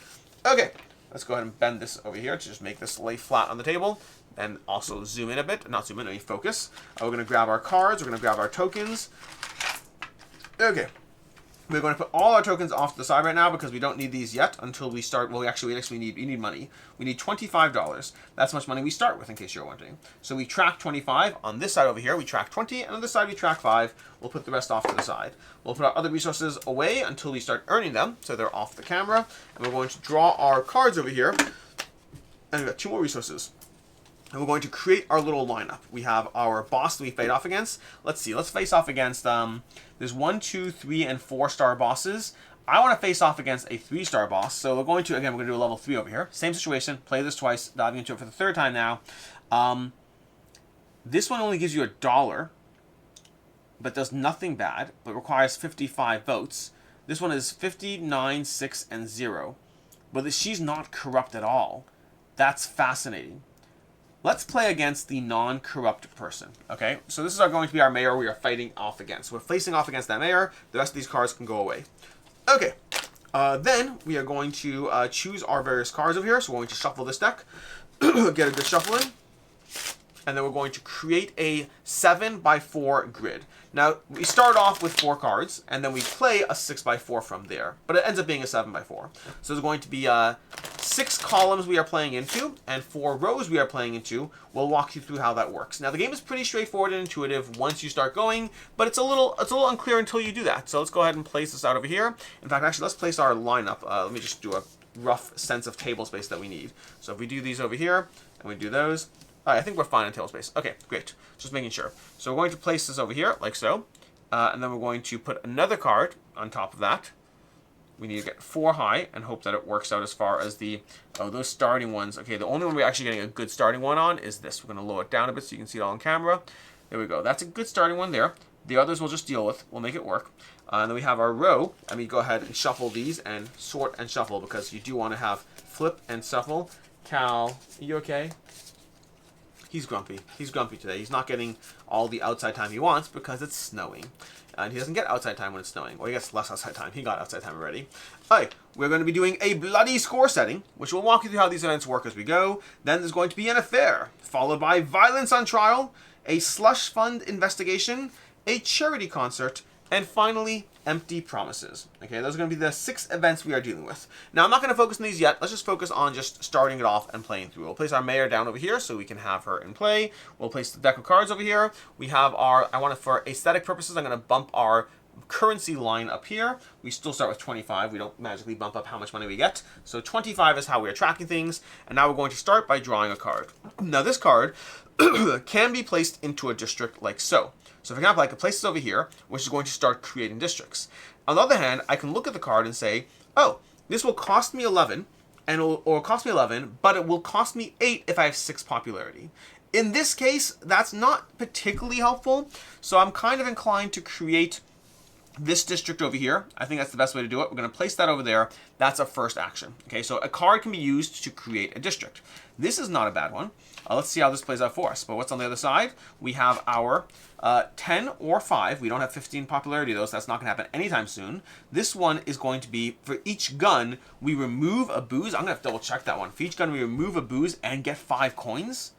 Okay, let's go ahead and bend this over here to just make this lay flat on the table. And also zoom in a bit. Not zoom in, I mean focus. We're going to grab our cards. We're going to grab our tokens. Okay. We're going to put all our tokens off to the side right now because we don't need these yet until we start. Well, actually, we need money. We need $25. That's how much money we start with, in case you're wondering. So we track 25 on this side over here. We track 20, and on this side we track 5. We'll put the rest off to the side. We'll put our other resources away until we start earning them, so they're off the camera. And we're going to draw our cards over here, and we've got 2 more resources. And we're going to create our little lineup. We have our boss that we fight off against. Let's see. Let's face off against, there's 1, 2, 3, and 4-star bosses. I want to face off against a 3-star boss. So we're going to, again, we're going to do a level 3 over here. Same situation. Play this twice. Diving into it for the 3rd time now. This one only gives you $1, but does nothing bad, but requires 55 votes. This one is 50, 9, 6, and 0. But she's not corrupt at all. That's fascinating. Let's play against the non-corrupt person, okay? So this is going to be our mayor we are fighting off against. We're facing off against that mayor. The rest of these cards can go away. Okay. Then we are going to choose our various cards over here. So we're going to shuffle this deck, get a good shuffle in, and then we're going to create a 7x4 grid. Now, we start off with 4 cards, and then we play a 6x4 from there. But it ends up being a 7x4. So there's going to be 6 columns we are playing into, and 4 rows we are playing into. We'll walk you through how that works. Now, the game is pretty straightforward and intuitive once you start going, but it's a little unclear until you do that. So let's go ahead and place this out over here. In fact, actually, let's place our lineup. Let me just do a rough sense of table space that we need. So if we do these over here, and we do those, I think we're fine in table space. Okay, great. Just making sure. So we're going to place this over here, like so. And then we're going to put another card on top of that. We need to get 4 high and hope that it works out as far as the... Oh, those starting ones. Okay, the only one we're actually getting a good starting one on is this. We're going to lower it down a bit so you can see it all on camera. There we go. That's a good starting one there. The others we'll just deal with. We'll make it work. And then we have our row. And we go ahead and shuffle these and sort and shuffle because you do want to have flip and shuffle. Cal, are you okay? He's grumpy. He's grumpy today. He's not getting all the outside time he wants because it's snowing. And he doesn't get outside time when it's snowing. Or he gets less outside time. He got outside time already. Alright, we're going to be doing a bloody score setting, which will walk you through how these events work as we go. Then there's going to be an affair, followed by violence on trial, a slush fund investigation, a charity concert, and finally, empty promises. Okay, those are going to be the 6 events we are dealing with. Now, I'm not going to focus on these yet. Let's just focus on just starting it off and playing through. We'll place our mayor down over here so we can have her in play. We'll place the deck of cards over here. We have our, I want it for aesthetic purposes, I'm going to bump our currency line up here. We still start with 25. We don't magically bump up how much money we get. So 25 is how we are tracking things. And now we're going to start by drawing a card. Now, this card can be placed into a district like so. So, for example, I could place this over here, which is going to start creating districts. On the other hand, I can look at the card and say, oh, this will cost me 11, or cost me 11, but it will cost me 8 if I have 6 popularity. In this case, that's not particularly helpful, so I'm kind of inclined to create this district over here. I think that's the best way to do it. We're going to place that over there. That's a first action. Okay, so a card can be used to create a district. This is not a bad one. Let's see how this plays out for us. But what's on the other side? We have our 10 or 5. We don't have 15 popularity, though, so that's not going to happen anytime soon. This one is going to be, for each gun, we remove a booze. I'm going to have to double check that one. For each gun, we remove a booze and get 5 coins.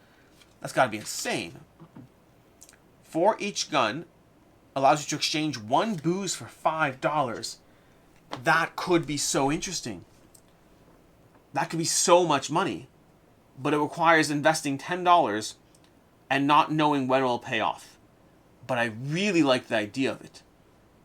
That's got to be insane. For each gun, allows you to exchange 1 booze for $5. That could be so interesting. That could be so much money. But it requires investing $10 and not knowing when it will pay off. But I really like the idea of it.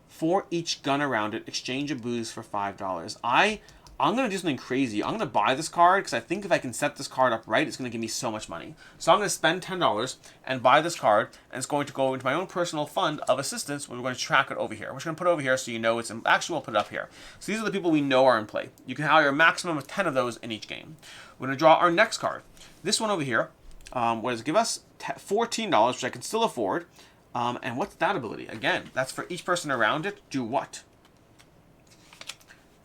For each gun around it, exchange a booze for $5. I'm going to do something crazy. I'm going to buy this card because I think if I can set this card up right, it's going to give me so much money. So I'm going to spend $10 and buy this card, and it's going to go into my own personal fund of assistance where we're going to track it over here. We're just going to put it over here so you know it's in, actually we'll put it up here. So these are the people we know are in play. You can hire a maximum of 10 of those in each game. We're going to draw our next card. This one over here, what does it give us? $14, which I can still afford. And what's that ability? Again, that's for each person around it. Do what?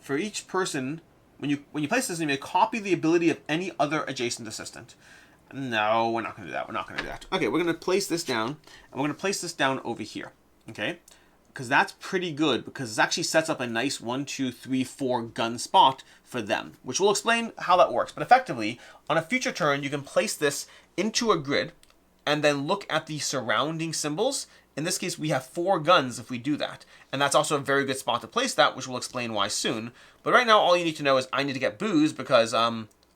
For each person, when you place this, you may copy the ability of any other adjacent assistant. No, we're not going to do that. We're not going to do that. Okay, we're going to place this down, and we're going to place this down over here. Okay, because that's pretty good because it actually sets up a nice 1, 2, 3, 4 gun spot for them, which will explain how that works. But effectively, on a future turn, you can place this into a grid and then look at the surrounding symbols. In this case, we have 4 guns if we do that. And that's also a very good spot to place that, which we'll explain why soon. But right now, all you need to know is I need to get booze because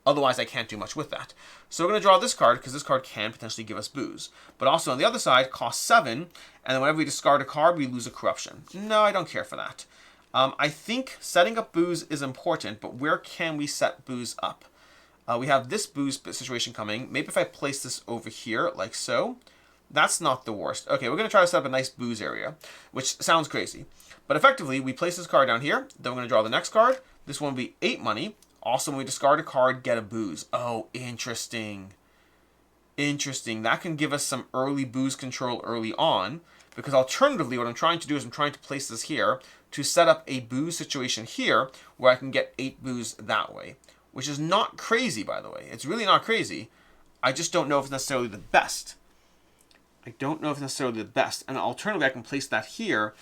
otherwise I can't do much with that. So we're going to draw this card because this card can potentially give us booze. But also on the other side, costs 7. And then whenever we discard a card, we lose a corruption. No, I don't care for that. I think setting up booze is important, but where can we set booze up? We have this booze situation coming. Maybe if I place this over here, like so. That's not the worst. Okay, we're going to try to set up a nice booze area, which sounds crazy. But effectively, we place this card down here. Then we're going to draw the next card. This one will be 8 money. Also, when we discard a card, get a booze. Oh, interesting. Interesting. That can give us some early booze control early on. Because alternatively, what I'm trying to do is I'm trying to place this here to set up a booze situation here where I can get 8 booze that way. Which is not crazy, by the way. It's really not crazy. I just don't know if it's necessarily the best. I don't know if it's necessarily the best. And alternatively, I can place that here.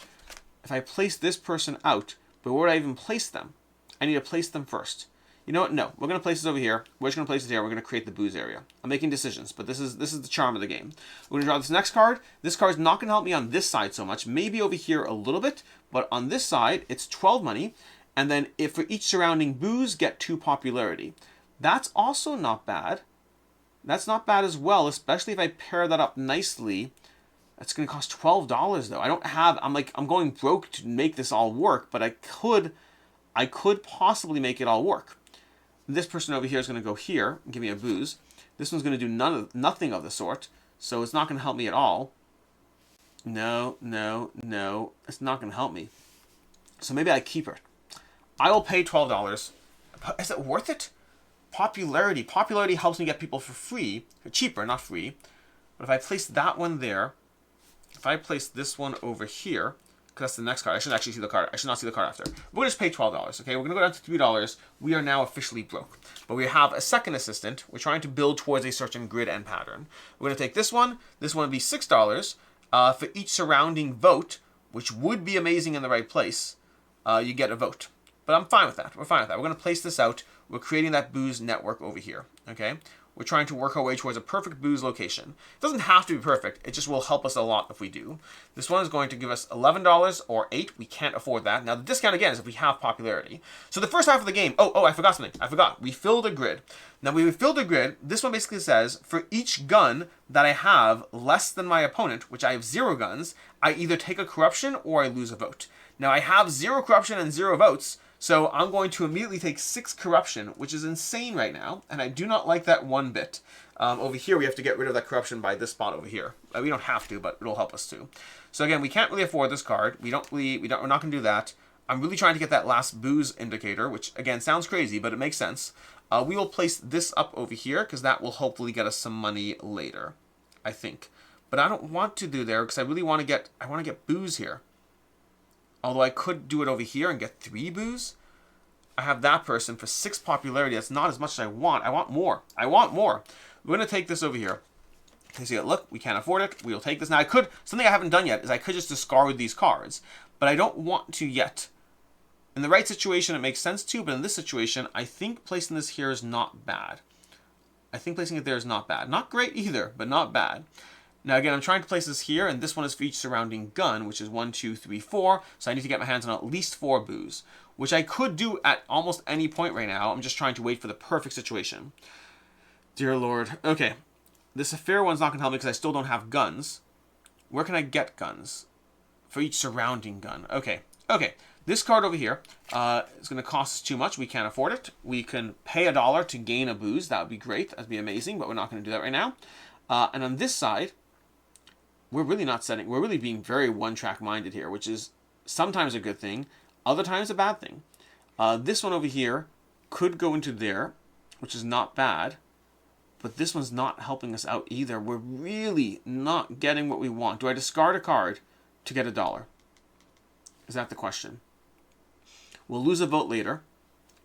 If I place this person out, but where would I even place them? I need to place them first. You know what? No, we're going to place this over here. We're just going to place it here. We're going to create the booze area. I'm making decisions, but this is the charm of the game. We're going to draw this next card. This card is not going to help me on this side so much. Maybe over here a little bit, but on this side, it's 12 money. And then if for each surrounding booze, get 2 popularity. That's also not bad. That's not bad as well, especially if I pair that up nicely. That's going to cost $12 though. I don't have, I'm going broke to make this all work, but I could possibly make it all work. This person over here is going to go here and give me a booze. This one's going to do nothing of the sort, so it's not going to help me at all. No, no, no. It's not going to help me. So maybe I keep her. I will pay $12. Is it worth it? Popularity. Popularity helps me get people for free. Cheaper, not free. But if I place that one there, if I place this one over here, because that's the next card. I shouldn't actually see the card. I should not see the card after. We'll just pay $12, okay? We're going to go down to $3. We are now officially broke. But we have a second assistant. We're trying to build towards a certain grid and pattern. We're going to take this one. This one would be $6. For each surrounding vote, which would be amazing in the right place, you get a vote. But I'm fine with that. We're fine with that. We're going to place this out. We're creating that booze network over here. Okay? We're trying to work our way towards a perfect booze location. It doesn't have to be perfect. It just will help us a lot if we do. This one is going to give us $11 or $8. We can't afford that. Now, the discount, again, is if we have popularity. So the first half of the game... Oh, I forgot something. I forgot. We filled a grid. Now, when we filled a grid, this one basically says, for each gun that I have less than my opponent, which I have 0 guns, I either take a corruption or I lose a vote. Now, I have 0 corruption and 0 votes, so I'm going to immediately take 6 corruption, which is insane right now, and I do not like that one bit. Over here, we have to get rid of that corruption by this spot over here. We don't have to, but it'll help us too. So again, we can't really afford this card. We're not going to do that. I'm really trying to get that last booze indicator, which again sounds crazy, but it makes sense. We will place this up over here because that will hopefully get us some money later, I think. But I don't want to do there because I really want to get booze here. Although I could do it over here and get 3 booze. I have that person for 6 popularity. That's not as much as I want. I want more. I want more. We're going to take this over here. You see it? Look, we can't afford it. We'll take this. Now, something I haven't done yet is I could just discard these cards. But I don't want to yet. In the right situation, it makes sense to. But in this situation, I think placing this here is not bad. I think placing it there is not bad. Not great either, but not bad. Now again, I'm trying to place this here, and this one is for each surrounding gun, which is 1, 2, 3, 4. So I need to get my hands on at least 4 booze, which I could do at almost any point right now. I'm just trying to wait for the perfect situation. Dear Lord. Okay, this affair one's not going to help me because I still don't have guns. Where can I get guns? For each surrounding gun. Okay. This card over here is going to cost us too much. We can't afford it. We can pay $1 to gain a booze. That would be great. That would be amazing, but we're not going to do that right now. And on this side, we're really being very one-track minded here, which is sometimes a good thing, other times a bad thing. This one over here could go into there, which is not bad, but this one's not helping us out either. We're really not getting what we want. Do I discard a card to get $1? Is that the question? We'll lose a vote later.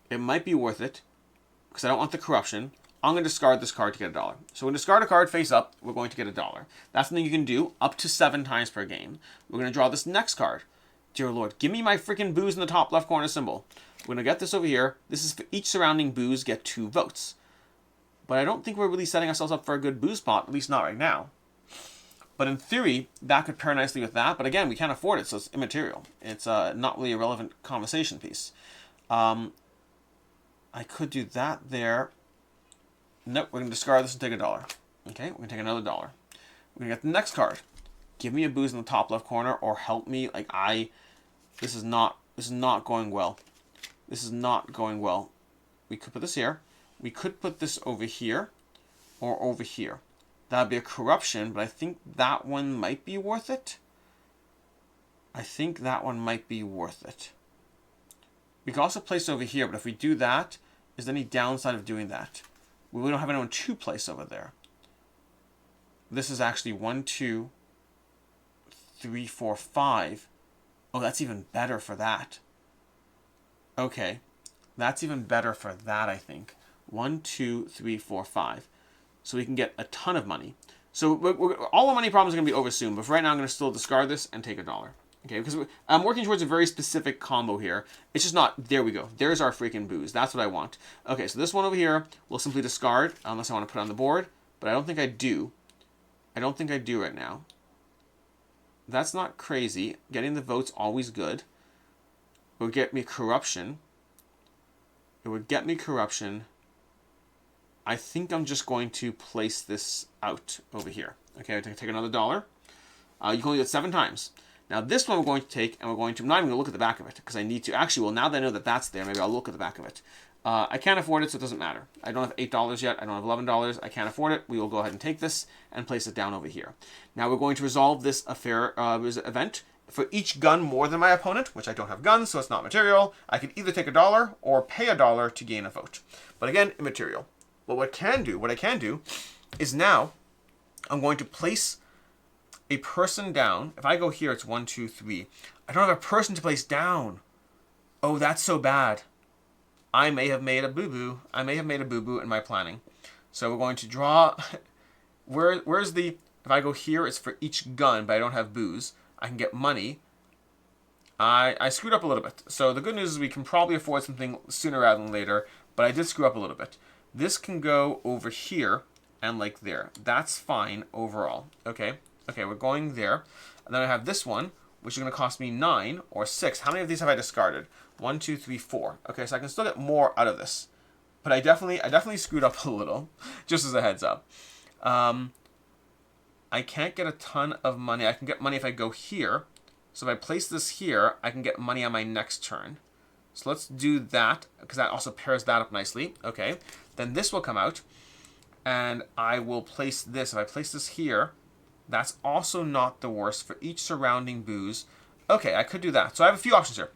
It might be worth it, because I don't want the corruption. I'm going to discard this card to get $1. So we're going to discard a card face up. We're going to get $1. That's something you can do up to 7 times per game. We're going to draw this next card. Dear Lord, give me my freaking booze in the top left corner symbol. We're going to get this over here. This is for each surrounding booze get 2 votes. But I don't think we're really setting ourselves up for a good booze pot, at least not right now. But in theory, that could pair nicely with that. But again, we can't afford it, so it's immaterial. It's not really a relevant conversation piece. I could do that there. Nope, we're going to discard this and take $1. Okay, we're going to take another $1. We're going to get the next card. Give me a booze in the top left corner or help me. This is not going well. This is not going well. We could put this here. We could put this over here or over here. That would be a corruption, but I think that one might be worth it. We could also place over here, but if we do that, is there any downside of doing that? We don't have anyone to place over there. This is actually 1, 2, 3, 4, 5. Oh, that's even better for that. Okay. That's even better for that, I think. 1, 2, 3, 4, 5. So we can get a ton of money. So all our money problems are going to be over soon, but for right now I'm going to still discard this and take $1. Okay, because I'm working towards a very specific combo here. It's just not, there we go. There's our freaking booze. That's what I want. Okay, so this one over here, we'll simply discard, unless I want to put it on the board, but I don't think I do. I don't think I do right now. That's not crazy. Getting the vote's always good. It would get me corruption. I think I'm just going to place this out over here. Okay, I'm going to take another $1. You can only do it 7 times. Now this one we're going to take, and I'm not even going to look at the back of it, because I need to. Actually, well, now that I know that that's there, maybe I'll look at the back of it. I can't afford it, so it doesn't matter. I don't have $8 yet. I don't have $11. I can't afford it. We will go ahead and take this and place it down over here. Now we're going to resolve this event. For each gun more than my opponent, which I don't have guns, so it's not material, I can either take $1 or pay $1 to gain a vote. But again, immaterial. But what I can do is now I'm going to place a person down. If I go here, it's 1, 2, 3. I don't have a person to place down. Oh, that's so bad. I may have made a boo-boo. In my planning. So we're going to draw. Where's the... If I go here, it's for each gun, but I don't have booze. I can get money. I screwed up a little bit. So the good news is we can probably afford something sooner rather than later, but I did screw up a little bit. This can go over here and like there. That's fine overall. Okay, we're going there. And then I have this one, which is going to cost me 9 or 6. How many of these have I discarded? 1, 2, 3, 4. Okay, so I can still get more out of this. But I definitely screwed up a little, just as a heads up. I can't get a ton of money. I can get money if I go here. So if I place this here, I can get money on my next turn. So let's do that, because that also pairs that up nicely. Okay, then this will come out, and I will place this. If I place this here, that's also not the worst for each surrounding booze. Okay, I could do that. So I have a few options here.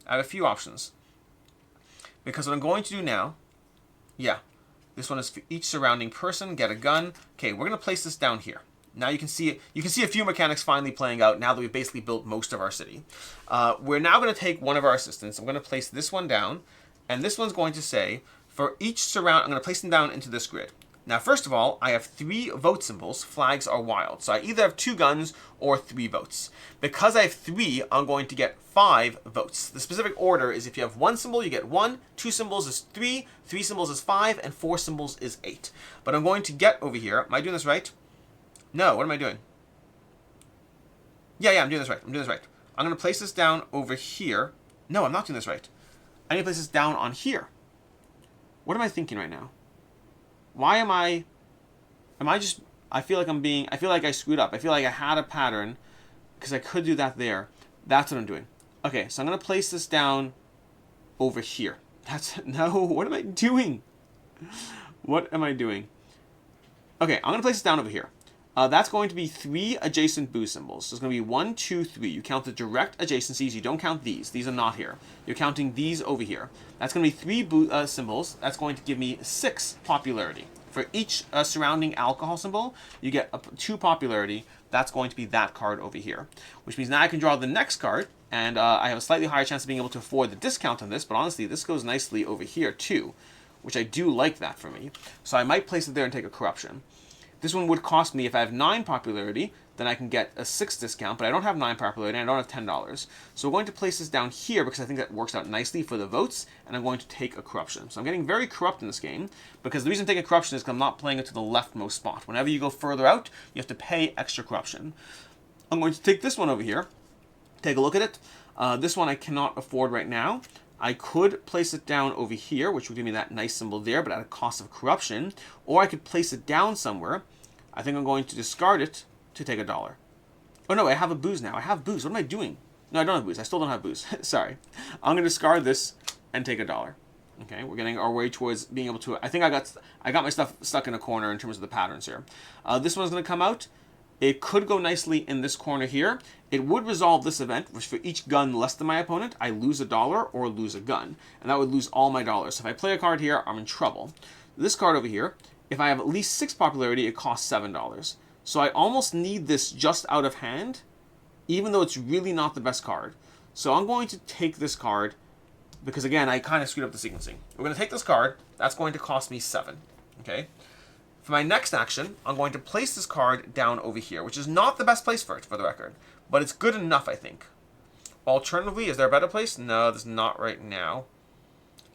Because what I'm going to do now, yeah, this one is for each surrounding person, get a gun. Okay, we're going to place this down here. Now you can see a few mechanics finally playing out now that we've basically built most of our city. We're now going to take one of our assistants. I'm going to place this one down, and this one's going to say, for each I'm going to place them down into this grid. Now, first of all, I have 3 vote symbols. Flags are wild. So I either have 2 guns or 3 votes. Because I have 3, I'm going to get 5 votes. The specific order is if you have 1 symbol, you get 1, 2 symbols is 3, 3 symbols is 5, and 4 symbols is 8. But I'm going to get over here. Am I doing this right? No, what am I doing? Yeah, I'm doing this right. I'm going to place this down over here. No, I'm not doing this right. I need to place this down on here. What am I thinking right now? Why am I just, I feel like I screwed up. I feel like I had a pattern because I could do that there. That's what I'm doing. Okay, so I'm going to place this down over here. No, what am I doing? What am I doing? Okay, I'm going to place this down over here. That's going to be 3 adjacent booze symbols. So it's going to be 1, 2, 3. You count the direct adjacencies. You don't count these. These are not here. You're counting these over here. That's going to be 3 symbols. That's going to give me 6 popularity. For each surrounding alcohol symbol, you get 2 popularity. That's going to be that card over here. Which means now I can draw the next card, and I have a slightly higher chance of being able to afford the discount on this, but honestly, this goes nicely over here too, which I do like that for me. So I might place it there and take a corruption. This one would cost me, if I have 9 popularity, then I can get a 6 discount, but I don't have 9 popularity, and I don't have $10. So we're going to place this down here because I think that works out nicely for the votes, and I'm going to take a corruption. So I'm getting very corrupt in this game, because the reason I'm taking a corruption is because I'm not playing it to the leftmost spot. Whenever you go further out, you have to pay extra corruption. I'm going to take this one over here, take a look at it. This one I cannot afford right now. I could place it down over here, which would give me that nice symbol there, but at a cost of corruption. Or I could place it down somewhere. I think I'm going to discard it to take $1. Oh no, I have a booze now. I have booze. What am I doing? No, I don't have booze. I still don't have booze. Sorry. I'm going to discard this and take $1. Okay, we're getting our way towards being able to... I think I got my stuff stuck in a corner in terms of the patterns here. This one's going to come out. It could go nicely in this corner here. It would resolve this event, which for each gun less than my opponent, I lose $1 or lose a gun. And that would lose all my dollars. So if I play a card here, I'm in trouble. This card over here, if I have at least 6 popularity, it costs $7. So I almost need this just out of hand, even though it's really not the best card. So I'm going to take this card, because again, I kind of screwed up the sequencing. We're going to take this card. That's going to cost me 7. Okay. For my next action, I'm going to place this card down over here, which is not the best place for it, for the record. But it's good enough, I think. Alternatively, is there a better place? No, there's not right now.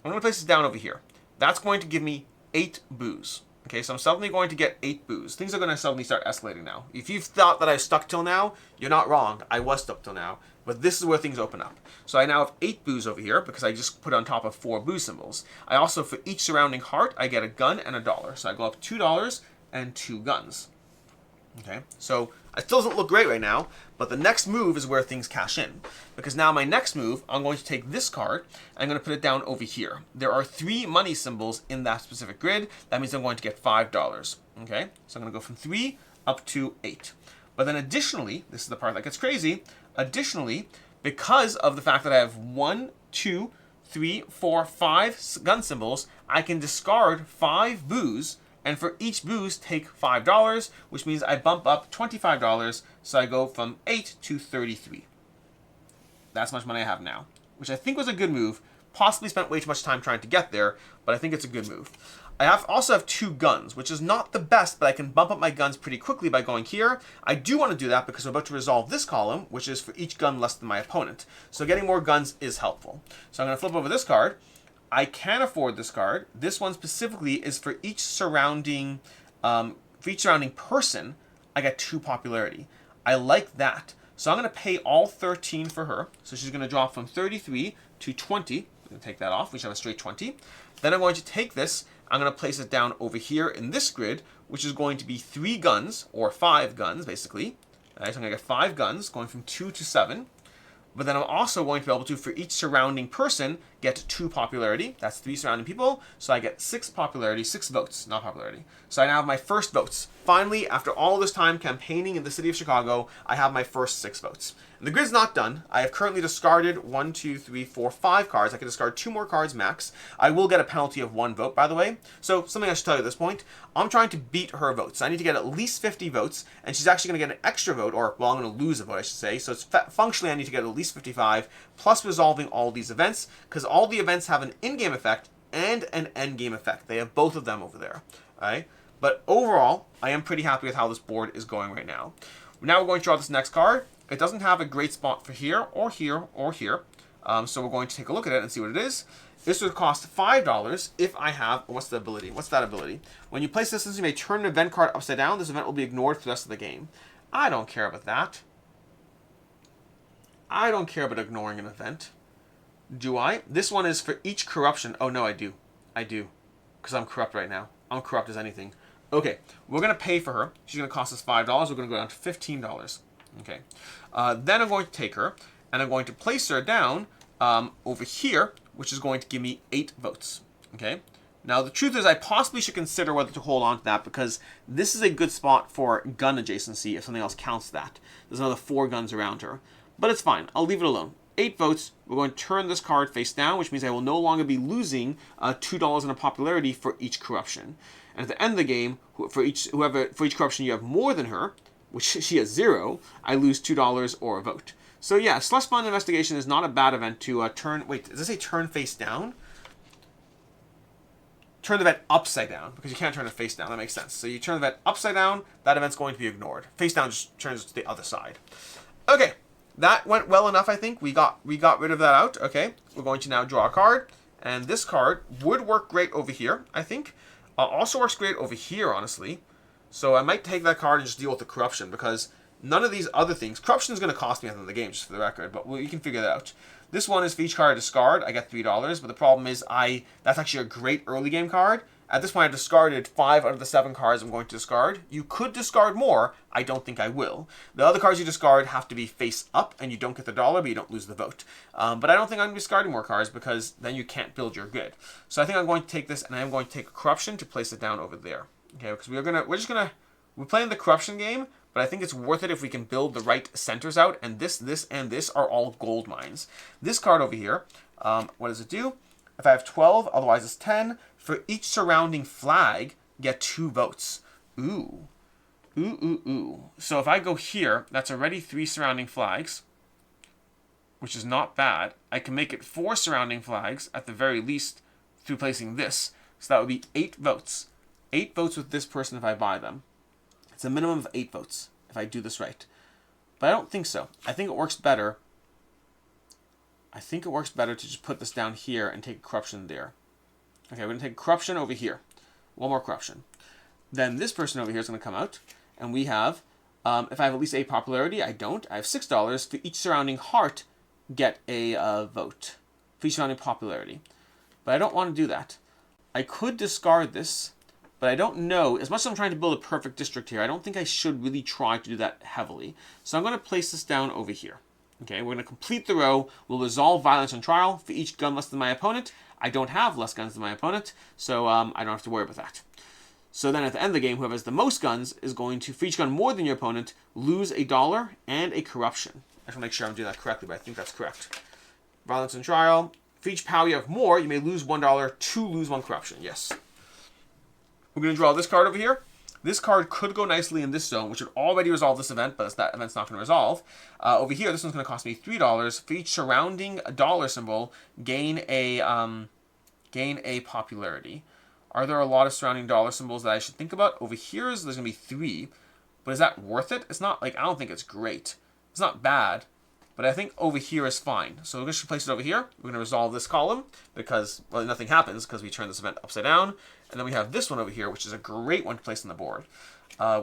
I'm going to place this down over here. That's going to give me 8 booze. Okay, so I'm suddenly going to get 8 booze. Things are going to suddenly start escalating now. If you've thought that I was stuck till now, you're not wrong. I was stuck till now. But this is where things open up. So I now have 8 booze over here because I just put on top of 4 booze symbols. I also, for each surrounding heart, I get a gun and $1. So I go up $2 and 2 guns. Okay, so it still doesn't look great right now, but the next move is where things cash in. Because now my next move, I'm going to take this card, and I'm going to put it down over here. There are 3 money symbols in that specific grid. That means I'm going to get $5. Okay, so I'm going to go from 3 up to 8. But then additionally, this is the part that gets crazy, additionally, because of the fact that I have 1, 2, 3, 4, 5 gun symbols, I can discard 5 booze, and for each booze, take $5, which means I bump up $25, so I go from 8 to 33. That's how much money I have now, which I think was a good move, possibly spent way too much time trying to get there, but I think it's a good move. I also have 2 guns, which is not the best, but I can bump up my guns pretty quickly by going here. I do want to do that because I'm about to resolve this column, which is for each gun less than my opponent. So getting more guns is helpful. So I'm going to flip over this card. I can afford this card. This one specifically is for each surrounding person, I get 2 popularity. I like that. So I'm going to pay all 13 for her. So she's going to drop from 33 to 20. I'm going to take that off. We should have a straight 20. Then I'm going to take this. I'm going to place it down over here in this grid, which is going to be 3 guns, or 5 guns, basically. All right, so I'm going to get 5 guns, going from 2 to 7. But then I'm also going to be able to, for each surrounding person, get 2 popularity. That's 3 surrounding people. So I get 6 popularity, 6 votes, not popularity. So I now have my first votes. Finally, after all this time campaigning in the city of Chicago, I have my first 6 votes. And the grid's not done. I have currently discarded 1, 2, 3, 4, 5 cards. I can discard 2 more cards max. I will get a penalty of 1 vote, by the way. So something I should tell you at this point. I'm trying to beat her votes. I need to get at least 50 votes, and she's actually going to get an extra vote, or, well, I'm going to lose a vote, I should say. So it's functionally I need to get at least 55, plus resolving all these events, because all the events have an in-game effect and an end-game effect. They have both of them over there. All right? But overall, I am pretty happy with how this board is going right now. Now we're going to draw this next card. It doesn't have a great spot for here, or here, or here. So we're going to take a look at it and see what it is. This would cost $5 if I have, what's the ability? What's that ability? When you place this, you may turn an event card upside down. This event will be ignored for the rest of the game. I don't care about that. I don't care about ignoring an event. Do I? This one is for each corruption. Oh, no, I do. I do. Because I'm corrupt right now. I'm corrupt as anything. Okay, we're going to pay for her. She's going to cost us $5. We're going to go down to $15. Okay. Then I'm going to take her, and I'm going to place her down over here, which is going to give me 8 votes. Okay. Now, the truth is I possibly should consider whether to hold on to that, because this is a good spot for gun adjacency if something else counts that. There's another 4 guns around her. But it's fine. I'll leave it alone. 8 votes. We're going to turn this card face down, which means I will no longer be losing $2 in a popularity for each corruption. And at the end of the game, for each corruption you have more than her, which she has 0, I lose $2 or a vote. So yeah, Slush Fund Investigation is not a bad event to turn... Wait, does it say turn face down? Turn the event upside down, because you can't turn it face down. That makes sense. So you turn the event upside down, that event's going to be ignored. Face down just turns it to the other side. Okay, that went well enough, I think. We got rid of that out. Okay, we're going to now draw a card. And this card would work great over here, I think. Also works great over here, honestly. So I might take that card and just deal with the corruption, because none of these other things... Corruption is going to cost me at the end of the game, just for the record, but you can figure that out. This one is for each card I discard, I get $3, but the problem is that's actually a great early game card. At this point, I've discarded 5 out of the 7 cards I'm going to discard. You could discard more. I don't think I will. The other cards you discard have to be face up, and you don't get the $1, but you don't lose the vote. But I don't think I'm discarding more cards, because then you can't build your grid. So I think I'm going to take this, and I'm going to take a corruption to place it down over there. Okay, because we're playing the corruption game, but I think it's worth it if we can build the right centers out, and this, and this are all gold mines. This card over here, what does it do? If I have 12, otherwise it's 10. For each surrounding flag, get 2 votes. Ooh. Ooh, ooh, ooh. So if I go here, that's already 3 surrounding flags, which is not bad. I can make it 4 surrounding flags, at the very least, through placing this. So that would be 8 votes. 8 votes with this person if I buy them. It's a minimum of 8 votes, if I do this right. But I don't think so. I think it works better. I think it works better to just put this down here and take corruption there. Okay, we're going to take corruption over here. 1 more corruption. Then this person over here is going to come out. And we have, if I have at least 8 popularity, I don't. I have $6 for each surrounding heart, get a vote. For each surrounding popularity. But I don't want to do that. I could discard this, but I don't know. As much as I'm trying to build a perfect district here, I don't think I should really try to do that heavily. So I'm going to place this down over here. Okay, we're going to complete the row. We'll resolve violence on trial. For each gun less than my opponent, I don't have less guns than my opponent, so I don't have to worry about that. So then at the end of the game, whoever has the most guns is going to, for each gun more than your opponent, lose $1 and a corruption. I just want to make sure I'm doing that correctly, but I think that's correct. Violence on trial. For each power you have more, you may lose $1 to lose 1 corruption. Yes. We're going to draw this card over here. This card could go nicely in this zone, which would already resolve this event, but that event's not going to resolve. Over here, this one's going to cost me $3. For each surrounding dollar symbol, gain a popularity. Are there a lot of surrounding dollar symbols that I should think about? Over here, there's going to be 3. But is that worth it? It's not, like, I don't think it's great. It's not bad. But I think over here is fine. So we're going to place it over here. We're going to resolve this column because, well, nothing happens because we turn this event upside down. And then we have this one over here, which is a great one to place on the board.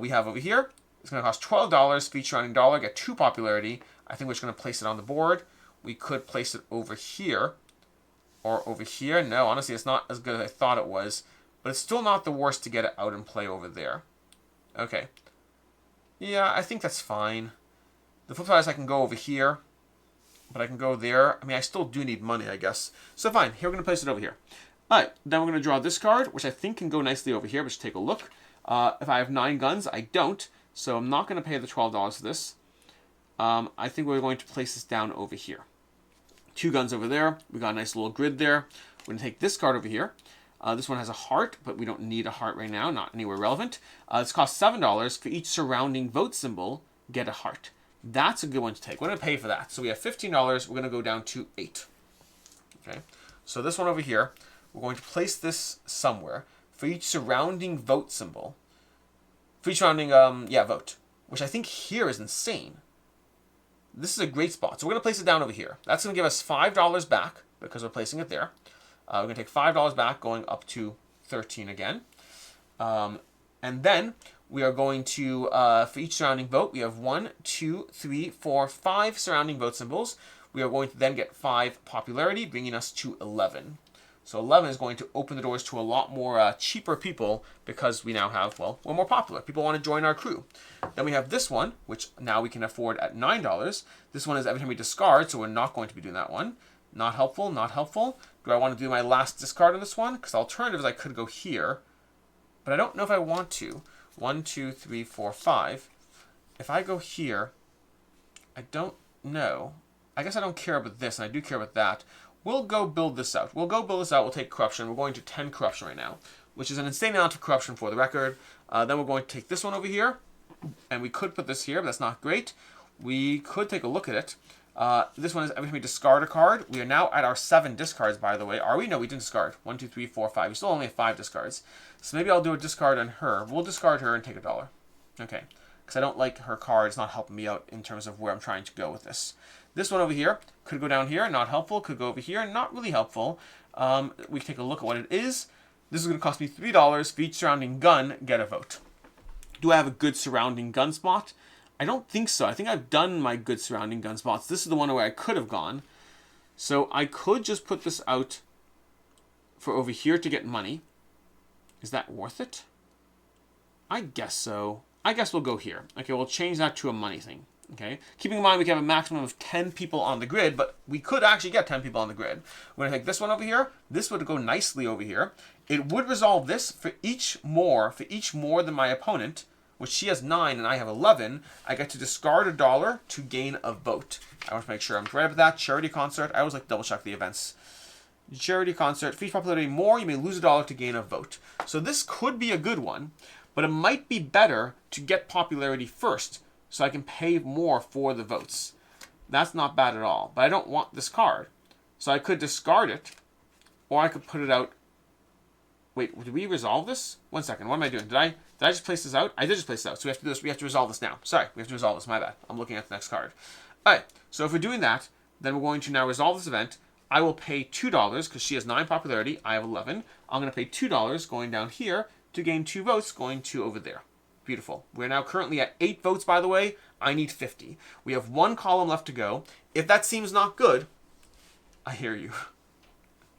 We have over here, it's going to cost $12 for each surrounding dollar, get 2 popularity. I think we're just going to place it on the board. We could place it over here or over here. No, honestly, it's not as good as I thought it was. But it's still not the worst to get it out and play over there. Okay. Yeah, I think that's fine. The flip side is I can go over here, but I can go there. I mean, I still do need money, I guess. So fine, here we're going to place it over here. All right, then we're going to draw this card, which I think can go nicely over here, but just take a look. If I have 9 guns, I don't, so I'm not going to pay the $12 for this. I think we're going to place this down over here. 2 guns over there. We got a nice little grid there. We're going to take this card over here. This one has a heart, but we don't need a heart right now, not anywhere relevant. This costs $7 for each surrounding vote symbol, get a heart. That's a good one to take. We're going to pay for that. So we have $15. We're going to go down to 8. Okay. So this one over here, we're going to place this somewhere for each surrounding vote symbol. For each surrounding, vote. Which I think here is insane. This is a great spot. So we're going to place it down over here. That's going to give us $5 back because we're placing it there. We're going to take $5 back, going up to 13 again. And then we are going to, for each surrounding vote, we have 1, 2, 3, 4, 5 surrounding vote symbols. We are going to then get 5 popularity, bringing us to 11. So 11 is going to open the doors to a lot more cheaper people because we now have, well, we're more popular. People want to join our crew. Then we have this one, which now we can afford at $9. This one is every time we discard, so we're not going to be doing that one. Not helpful, not helpful. Do I want to do my last discard on this one? Because the alternative is I could go here, but I don't know if I want to. 1, 2, 3, 4, 5. If I go here, I don't know. I guess I don't care about this, and I do care about that. We'll go build this out. We'll take corruption. We're going to 10 corruption right now, which is an insane amount of corruption for the record. Then we're going to take this one over here, and we could put this here, but that's not great. We could take a look at it. This one is every time we discard a card. We are now at our 7 discards, by the way. Are we? No, we didn't discard. 1, 2, 3, 4, 5. We still only have 5 discards. So maybe I'll do a discard on her. We'll discard her and take $1. Okay. Because I don't like her card. It's not helping me out in terms of where I'm trying to go with this. This one over here could go down here. Not helpful. Could go over here. Not really helpful. We can take a look at what it is. This is going to cost me $3 for each surrounding gun. Get a vote. Do I have a good surrounding gun spot? I don't think so. I think I've done my good surrounding gun spots. This is the one where I could have gone. So I could just put this out for over here to get money. Is that worth it? I guess so. I guess we'll go here. Okay, we'll change that to a money thing. Okay, keeping in mind we can have a maximum of 10 people on the grid, but we could actually get 10 people on the grid. We're going to take this one over here. This would go nicely over here. It would resolve this for each more than my opponent, which she has 9 and I have 11. I get to discard $1 to gain a vote. I want to make sure I'm right about that. Charity concert. I always like to double check the events. Charity concert. For each popularity more, you may lose $1 to gain a vote. So this could be a good one, but it might be better to get popularity first so I can pay more for the votes. That's not bad at all. But I don't want this card. So I could discard it, or I could put it out. Wait, did we resolve this? 1 second. What am I doing? Did I just place this out? I did just place it out. So we have to do this. We have to resolve this now. Sorry, we have to resolve this. My bad. I'm looking at the next card. All right. So if we're doing that, then we're going to now resolve this event. I will pay $2 because she has 9 popularity. I have 11. I'm going to pay $2 going down here to gain 2 votes going to over there. Beautiful. We're now currently at 8 votes, by the way. I need 50. We have 1 column left to go. If that seems not good, I hear you.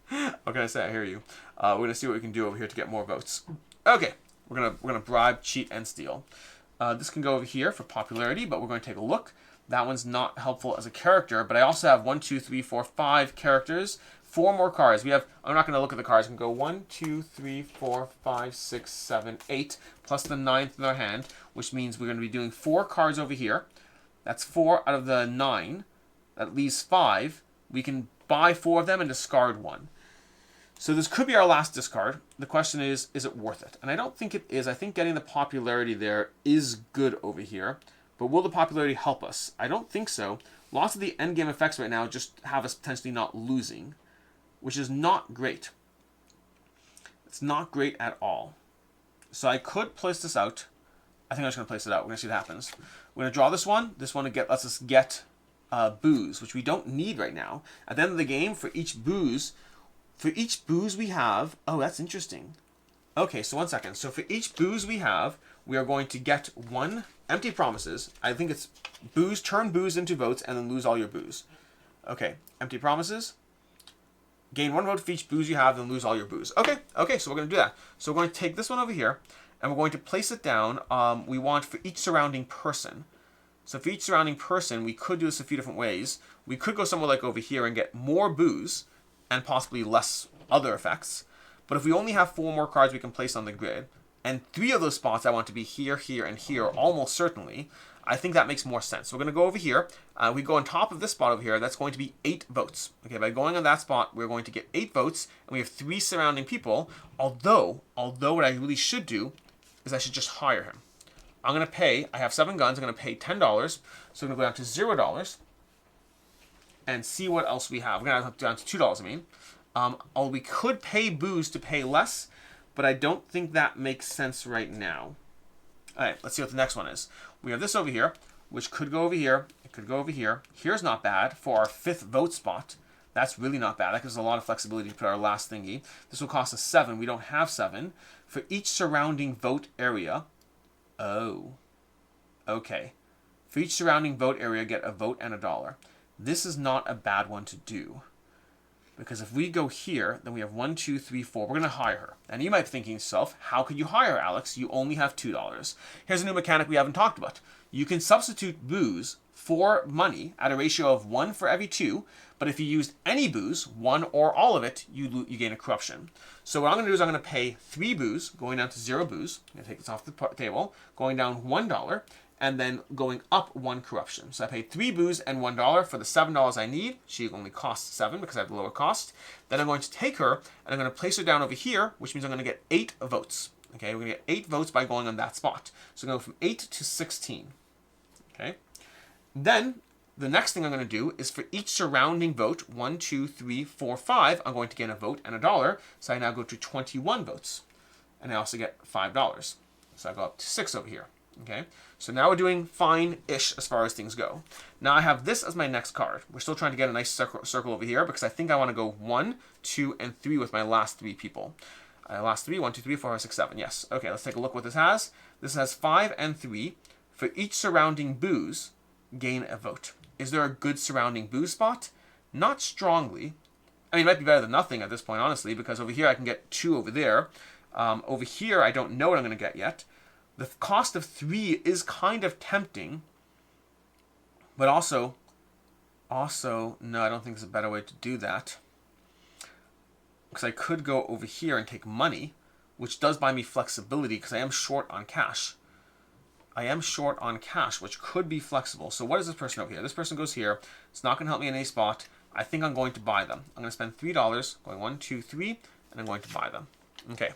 What can I say? I hear you. We're going to see what we can do over here to get more votes. Okay. We're gonna bribe, cheat, and steal. This can go over here for popularity, but we're going to take a look. That one's not helpful as a character, but I also have 1, 2, 3, 4, 5 characters. 4 more cards. We have. I'm not going to look at the cards. We can go 1, 2, 3, 4, 5, 6, 7, 8, plus the 9th in our hand, which means we're going to be doing 4 cards over here. That's 4 out of the 9. That leaves 5. We can buy 4 of them and discard 1. So this could be our last discard. The question is it worth it? And I don't think it is. I think getting the popularity there is good over here. But will the popularity help us? I don't think so. Lots of the endgame effects right now just have us potentially not losing, which is not great. It's not great at all. So I could place this out. I think I'm just going to place it out. We're going to see what happens. We're going to draw this one. This one lets us get booze, which we don't need right now. At the end of the game, for each booze we have... Oh, that's interesting. Okay, so 1 second. So for each booze we have, we are going to get 1 empty promises. I think it's booze, turn booze into votes, and then lose all your booze. Okay, empty promises. Gain 1 vote for each booze you have, then lose all your booze. Okay, so we're going to do that. So we're going to take this one over here, and we're going to place it down. We want for each surrounding person. So for each surrounding person, we could do this a few different ways. We could go somewhere like over here and get more booze, and possibly less other effects. But if we only have 4 more cards we can place on the grid, and 3 of those spots I want to be here, here, and here, almost certainly, I think that makes more sense. So we're going to go over here. We go on top of this spot over here. That's going to be 8 votes. Okay, by going on that spot, we're going to get 8 votes, and we have 3 surrounding people. Although what I really should do is I should just hire him. I'm going to pay, I have 7 guns, I'm going to pay $10. So I'm going to go down to $0 and see what else we have. We're going to go down to $2, I mean. We could pay booze to pay less, but I don't think that makes sense right now. All right, let's see what the next one is. We have this over here, which could go over here. It could go over here. Here's not bad for our 5th vote spot. That's really not bad. That gives us a lot of flexibility to put our last thingy. This will cost us 7. We don't have 7. For each surrounding vote area. Oh. Okay. For each surrounding vote area, get a vote and $1. This is not a bad one to do. Because if we go here, then we have 1, 2, 3, 4. We're going to hire her. And you might be thinking to yourself, how could you hire her, Alex? You only have $2. Here's a new mechanic we haven't talked about. You can substitute booze for money at a ratio of 1 for every 2. But if you used any booze, 1 or all of it, you gain a corruption. So what I'm going to do is I'm going to pay 3 booze, going down to 0 booze. I'm going to take this off the table. Going down $1. And then going up 1 corruption. So I paid 3 booze and $1 for the $7 I need. She only costs 7 because I have the lower cost. Then I'm going to take her and I'm going to place her down over here, which means I'm going to get 8 votes. Okay, we're going to get 8 votes by going on that spot. So I'm going to go from 8 to 16. Okay. Then the next thing I'm going to do is for each surrounding vote, 1, 2, 3, 4, 5, I'm going to gain a vote and $1. So I now go to 21 votes. And I also get $5. So I go up to 6 over here. Okay, so now we're doing fine-ish as far as things go. Now I have this as my next card. We're still trying to get a nice circle over here because I think I want to go 1, 2, and 3 with my last 3 people. Last 3, 1, 2, 3, 4, 5, 6, 7. Yes. Okay, let's take a look what this has. This has 5 and 3. For each surrounding booze, gain a vote. Is there a good surrounding booze spot? Not strongly. I mean, it might be better than nothing at this point, honestly, because over here I can get 2 over there. Over here, I don't know what I'm going to get yet. The cost of 3 is kind of tempting, but also, no, I don't think there's a better way to do that. Because I could go over here and take money, which does buy me flexibility because I am short on cash. I am short on cash, which could be flexible. So what is this person over here? This person goes here. It's not going to help me in any spot. I think I'm going to buy them. I'm going to spend $3, going 1, 2, 3, and I'm going to buy them. Okay.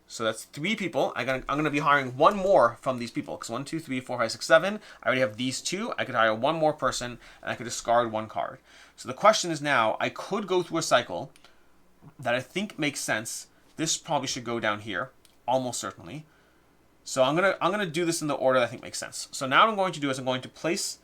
So that's 3 people. I'm going to be hiring 1 more from these people. Because 1, 2, 3, 4, 5, 6, 7. I already have these 2. I could hire 1 more person. And I could discard 1 card. So the question is now, I could go through a cycle that I think makes sense. This probably should go down here. Almost certainly. So I'm gonna do this in the order that I think makes sense. So now what I'm going to do is I'm going to place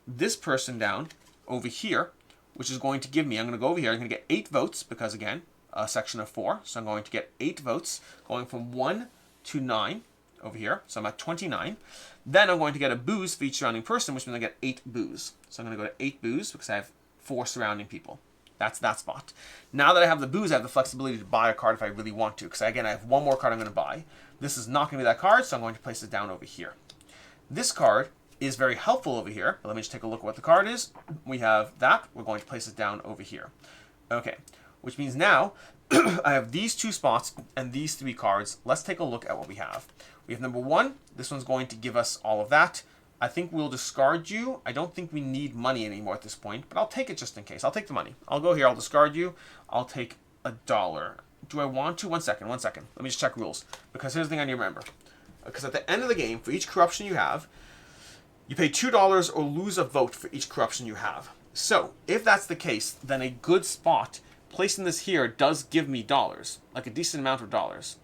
this person down over here. Which is going to give me, I'm going to go over here. I'm going to get 8 votes. Because again, a section of 4. So I'm going to get 8 votes, going from 1 to 9 over here. So I'm at 29. Then I'm going to get a booze for each surrounding person, which means I get 8 booze. So I'm going to go to 8 booze because I have 4 surrounding people. That's that spot. Now that I have the booze, I have the flexibility to buy a card if I really want to. Because again, I have 1 more card I'm going to buy. This is not going to be that card, so I'm going to place it down over here. This card is very helpful over here. But let me just take a look at what the card is. We have that. We're going to place it down over here. Okay. Which means now I have these 2 spots and these 3 cards. Let's take a look at what we have. We have number 1. This one's going to give us all of that. I think we'll discard you. I don't think we need money anymore at this point, but I'll take it just in case. I'll take the money. I'll go here. I'll discard you. I'll take $1. do I want to? One second. Let me just check rules. Because here's the thing I need to remember. Because at the end of the game, for each corruption you have, you pay $2 or lose a vote for each corruption you have. So, if that's the case, then a good spot, placing this here, does give me dollars. Like a decent amount of dollars.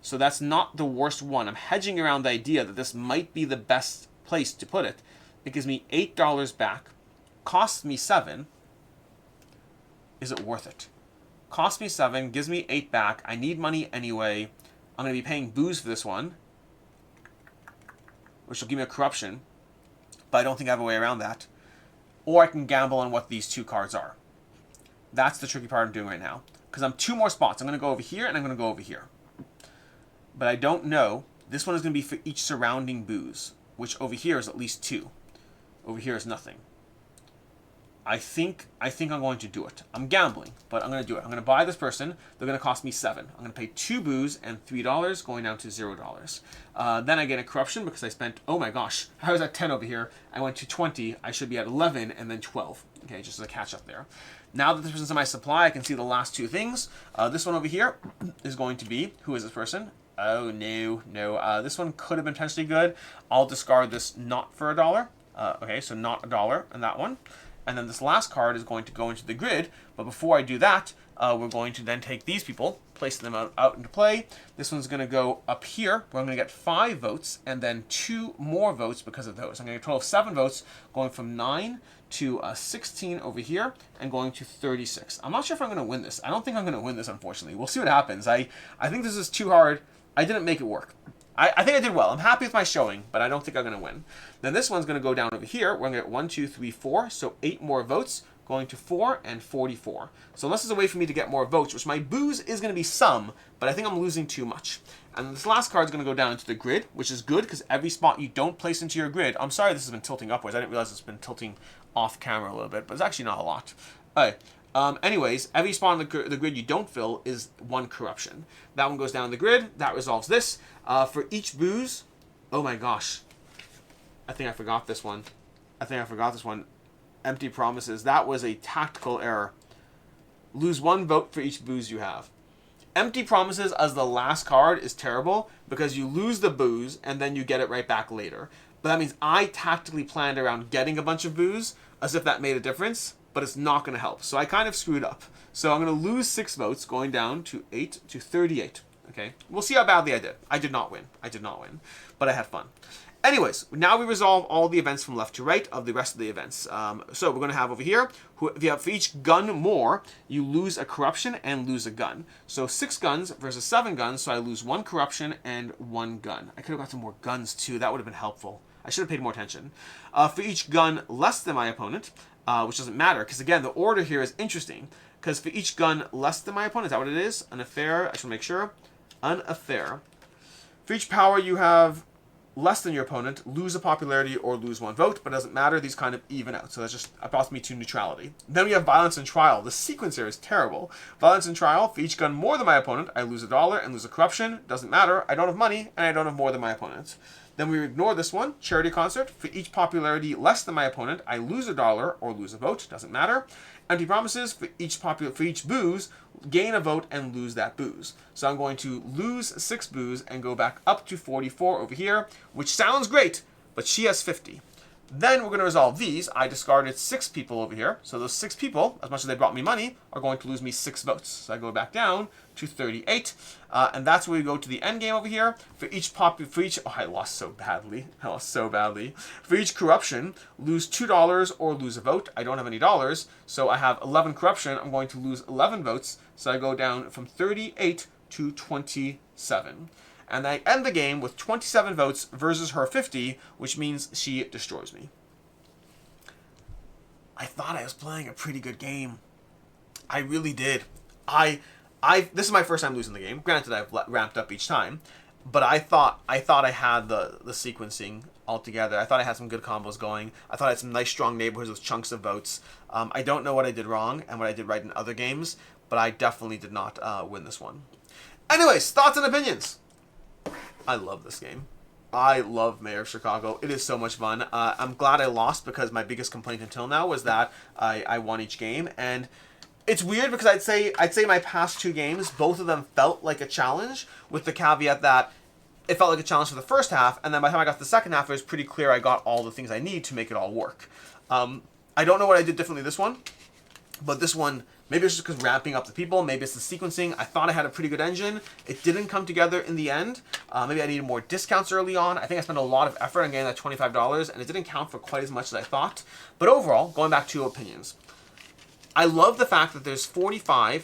So that's not the worst one. I'm hedging around the idea that this might be the best place to put it. It gives me $8 back. Costs me 7. Is it worth it? Costs me 7, gives me 8 back. I need money anyway. I'm going to be paying booze for this one, which will give me a corruption, but I don't think I have a way around that. Or I can gamble on what these two cards are. That's the tricky part I'm doing right now. Because I'm 2 more spots. I'm going to go over here and I'm going to go over here. But I don't know. This one is going to be for each surrounding booze, which over here is at least 2. Over here is nothing. I think I'm going to do it. I'm gambling, but I'm going to do it. I'm going to buy this person. They're going to cost me 7. I'm going to pay 2 booze and $3, going down to $0. Then I get a corruption because I spent, oh my gosh, I was at 10 over here. I went to 20. I should be at 11 and then 12. Okay, just as a catch up there. Now that this person's in my supply, I can see the last 2 things. This one over here is going to be, who is this person? Oh, no. This one could have been potentially good. I'll discard this not for $1. Okay, so not $1 in that one. And then this last card is going to go into the grid. But before I do that, we're going to then take these people, place them out into play. This one's going to go up here, where I'm going to get 5 votes, and then 2 more votes because of those. I'm going to get a total of 7 votes, going from 9 to 16 over here, and going to 36. I'm not sure if I'm going to win this. I don't think I'm going to win this, unfortunately. We'll see what happens. I think this is too hard. I didn't make it work. I think I did well. I'm happy with my showing, but I don't think I'm going to win. Then this one's going to go down over here. We're going to get 1, 2, 3, 4. So 8 more votes, going to 4 and 44. So unless there's a way for me to get more votes, which my booze is going to be some, but I think I'm losing too much. And this last card is going to go down into the grid, which is good because every spot you don't place into your grid. I'm sorry this has been tilting upwards. I didn't realize it's been tilting off camera a little bit, but it's actually not a lot. All right. Anyways, every spot on the grid you don't fill is 1 corruption. That one goes down the grid. That resolves this. For each booze, oh my gosh. I think I forgot this one. Empty promises. That was a tactical error. Lose 1 vote for each booze you have. Empty promises as the last card is terrible because you lose the booze and then you get it right back later. But that means I tactically planned around getting a bunch of booze as if that made a difference. But it's not going to help. So I kind of screwed up. So I'm going to lose 6 votes, going down to 8 to 38. Okay, we'll see how badly I did. I did not win. But I had fun. Anyways, now we resolve all the events from left to right of the rest of the events. So we're going to have over here, if you have for each gun more, you lose a corruption and lose a gun. So 6 guns versus 7 guns, so I lose 1 corruption and 1 gun. I could have got some more guns too. That would have been helpful. I should have paid more attention. For each gun less than my opponent, which doesn't matter, because again, the order here is interesting, because for each gun less than my opponent, is that what it is? An affair, I should make sure. An affair. For each power you have less than your opponent, lose a popularity or lose 1 vote, but it doesn't matter, these kind of even out, so that's just brought me to neutrality. Then we have violence and trial. The sequence here is terrible. Violence and trial, for each gun more than my opponent, I lose $1 and lose a corruption. Doesn't matter, I don't have money, and I don't have more than my opponent. Then we ignore this one, charity concert. For each popularity less than my opponent, I lose $1 or lose a vote. Doesn't matter. Empty promises, for each booze, gain a vote and lose that booze. So I'm going to lose 6 booze and go back up to 44 over here, which sounds great, but she has 50. Then we're going to resolve these. I discarded 6 people over here. So those 6 people, as much as they brought me money, are going to lose me 6 votes. So I go back down to 38. And that's where we go to the end game over here. Oh, I lost so badly. For each corruption, lose $2 or lose a vote. I don't have any dollars. So I have 11 corruption. I'm going to lose 11 votes. So I go down from 38 to 27. And I end the game with 27 votes versus her 50, which means she destroys me. I thought I was playing a pretty good game. I really did. This is my first time losing the game. Granted, I've ramped up each time, but I thought I had the sequencing all together. I thought I had some good combos going. I thought I had some nice strong neighborhoods with chunks of votes. I don't know what I did wrong and what I did right in other games, but I definitely did not win this one. Anyways, thoughts and opinions. I love this game. I love Mayor of Chicago. It is so much fun. I'm glad I lost because my biggest complaint until now was that I won each game, and It's weird because I'd say my past 2 games, both of them felt like a challenge, with the caveat that it felt like a challenge for the first half, and then by the time I got to the second half, it was pretty clear I got all the things I need to make it all work. I don't know what I did differently this one, but this one, maybe it's just because ramping up the people, maybe it's the sequencing. I thought I had a pretty good engine. It didn't come together in the end. Maybe I needed more discounts early on. I think I spent a lot of effort on getting that $25, and it didn't count for quite as much as I thought. But overall, going back to opinions, I love the fact that there's 45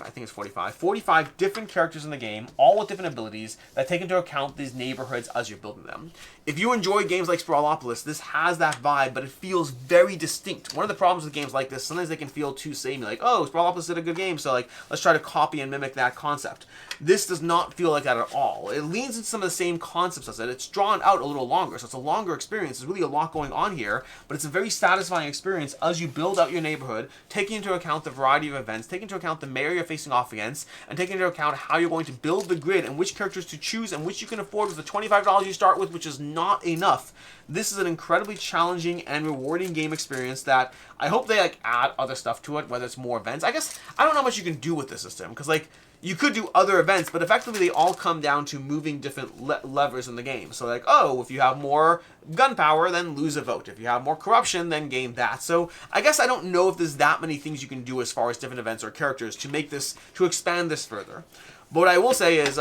different characters in the game, all with different abilities that take into account these neighborhoods as you're building them. If you enjoy games like Sprawlopolis, this has that vibe, but it feels very distinct. One of the problems with games like this, sometimes they can feel too samey, like, oh, Sprawlopolis did a good game, so like, let's try to copy and mimic that concept. This does not feel like that at all. It leans into some of the same concepts as it. It's drawn out a little longer, so it's a longer experience. There's really a lot going on here, but it's a very satisfying experience as you build out your neighborhood, taking into account the variety of events, taking into account the mayor you're facing off against, and taking into account how you're going to build the grid and which characters to choose and which you can afford with the $25 you start with, which is not enough. This is an incredibly challenging and rewarding game experience that I hope they like add other stuff to it, whether it's more events. I guess I don't know how much you can do with this system, because like you could do other events, but effectively they all come down to moving different levers in the game. So like, oh, if you have more gunpowder, then lose a vote. If you have more corruption, then gain that. So I guess I don't know if there's that many things you can do as far as different events or characters to make this, to expand this further. But what I will say is,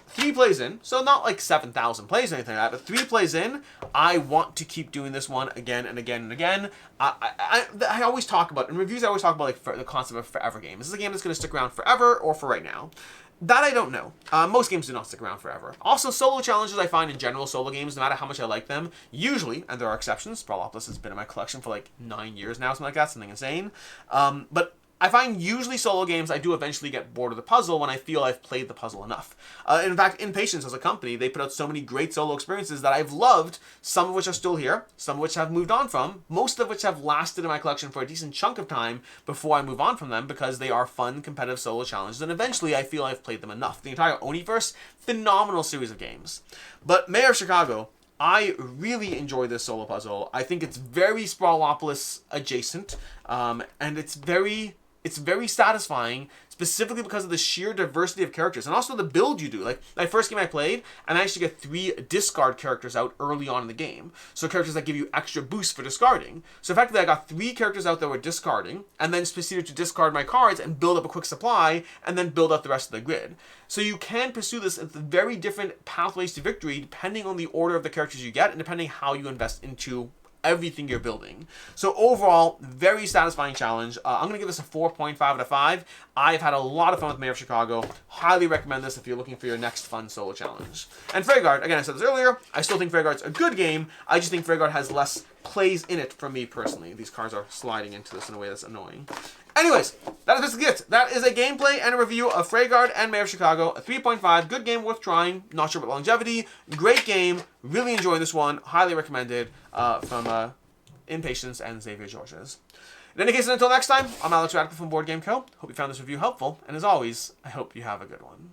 3 plays in, so not like 7,000 plays or anything like that, but 3 plays in, I want to keep doing this one again and again and again. I always talk about, in reviews I always talk about like the concept of forever game. This is a game that's going to stick around forever or for right now. That I don't know. Most games do not stick around forever. Also, solo challenges I find in general, solo games, no matter how much I like them, usually, and there are exceptions, Sprawlopolis has been in my collection for like 9 years now, something like that, something insane. But I find usually solo games I do eventually get bored of the puzzle when I feel I've played the puzzle enough. In fact, Impatience as a company, they put out so many great solo experiences that I've loved, some of which are still here, some of which I've moved on from, most of which have lasted in my collection for a decent chunk of time before I move on from them because they are fun, competitive solo challenges, and eventually I feel I've played them enough. The entire Oniverse, phenomenal series of games. But Mayor of Chicago, I really enjoy this solo puzzle. I think it's very Sprawlopolis adjacent, and it's very satisfying, specifically because of the sheer diversity of characters and also the build you do. Like, my first game I played, I managed to get 3 discard characters out early on in the game. So characters that give you extra boosts for discarding. So effectively, I got 3 characters out that were discarding, and then proceeded to discard my cards and build up a quick supply, and then build up the rest of the grid. So you can pursue this at the very different pathways to victory, depending on the order of the characters you get, and depending how you invest into everything you're building. So overall, very satisfying challenge. I'm going to give this a 4.5 out of 5. I've had a lot of fun with Mayor of Chicago. Highly recommend this if you're looking for your next fun solo challenge. And Freigard, again, I said this earlier, I still think Freigard's a good game. I just think Freigard has less plays in it for me personally. These cards are sliding into this in a way that's annoying. Anyways, that is basically it. That is a gameplay and a review of Freigard and Mayor of Chicago. A 3.5. Good game, worth trying. Not sure about longevity. Great game. Really enjoying this one. Highly recommended from Impatience and Xavier Georges. In any case, until next time, I'm Alex Radical from Board Game Co. Hope you found this review helpful. And as always, I hope you have a good one.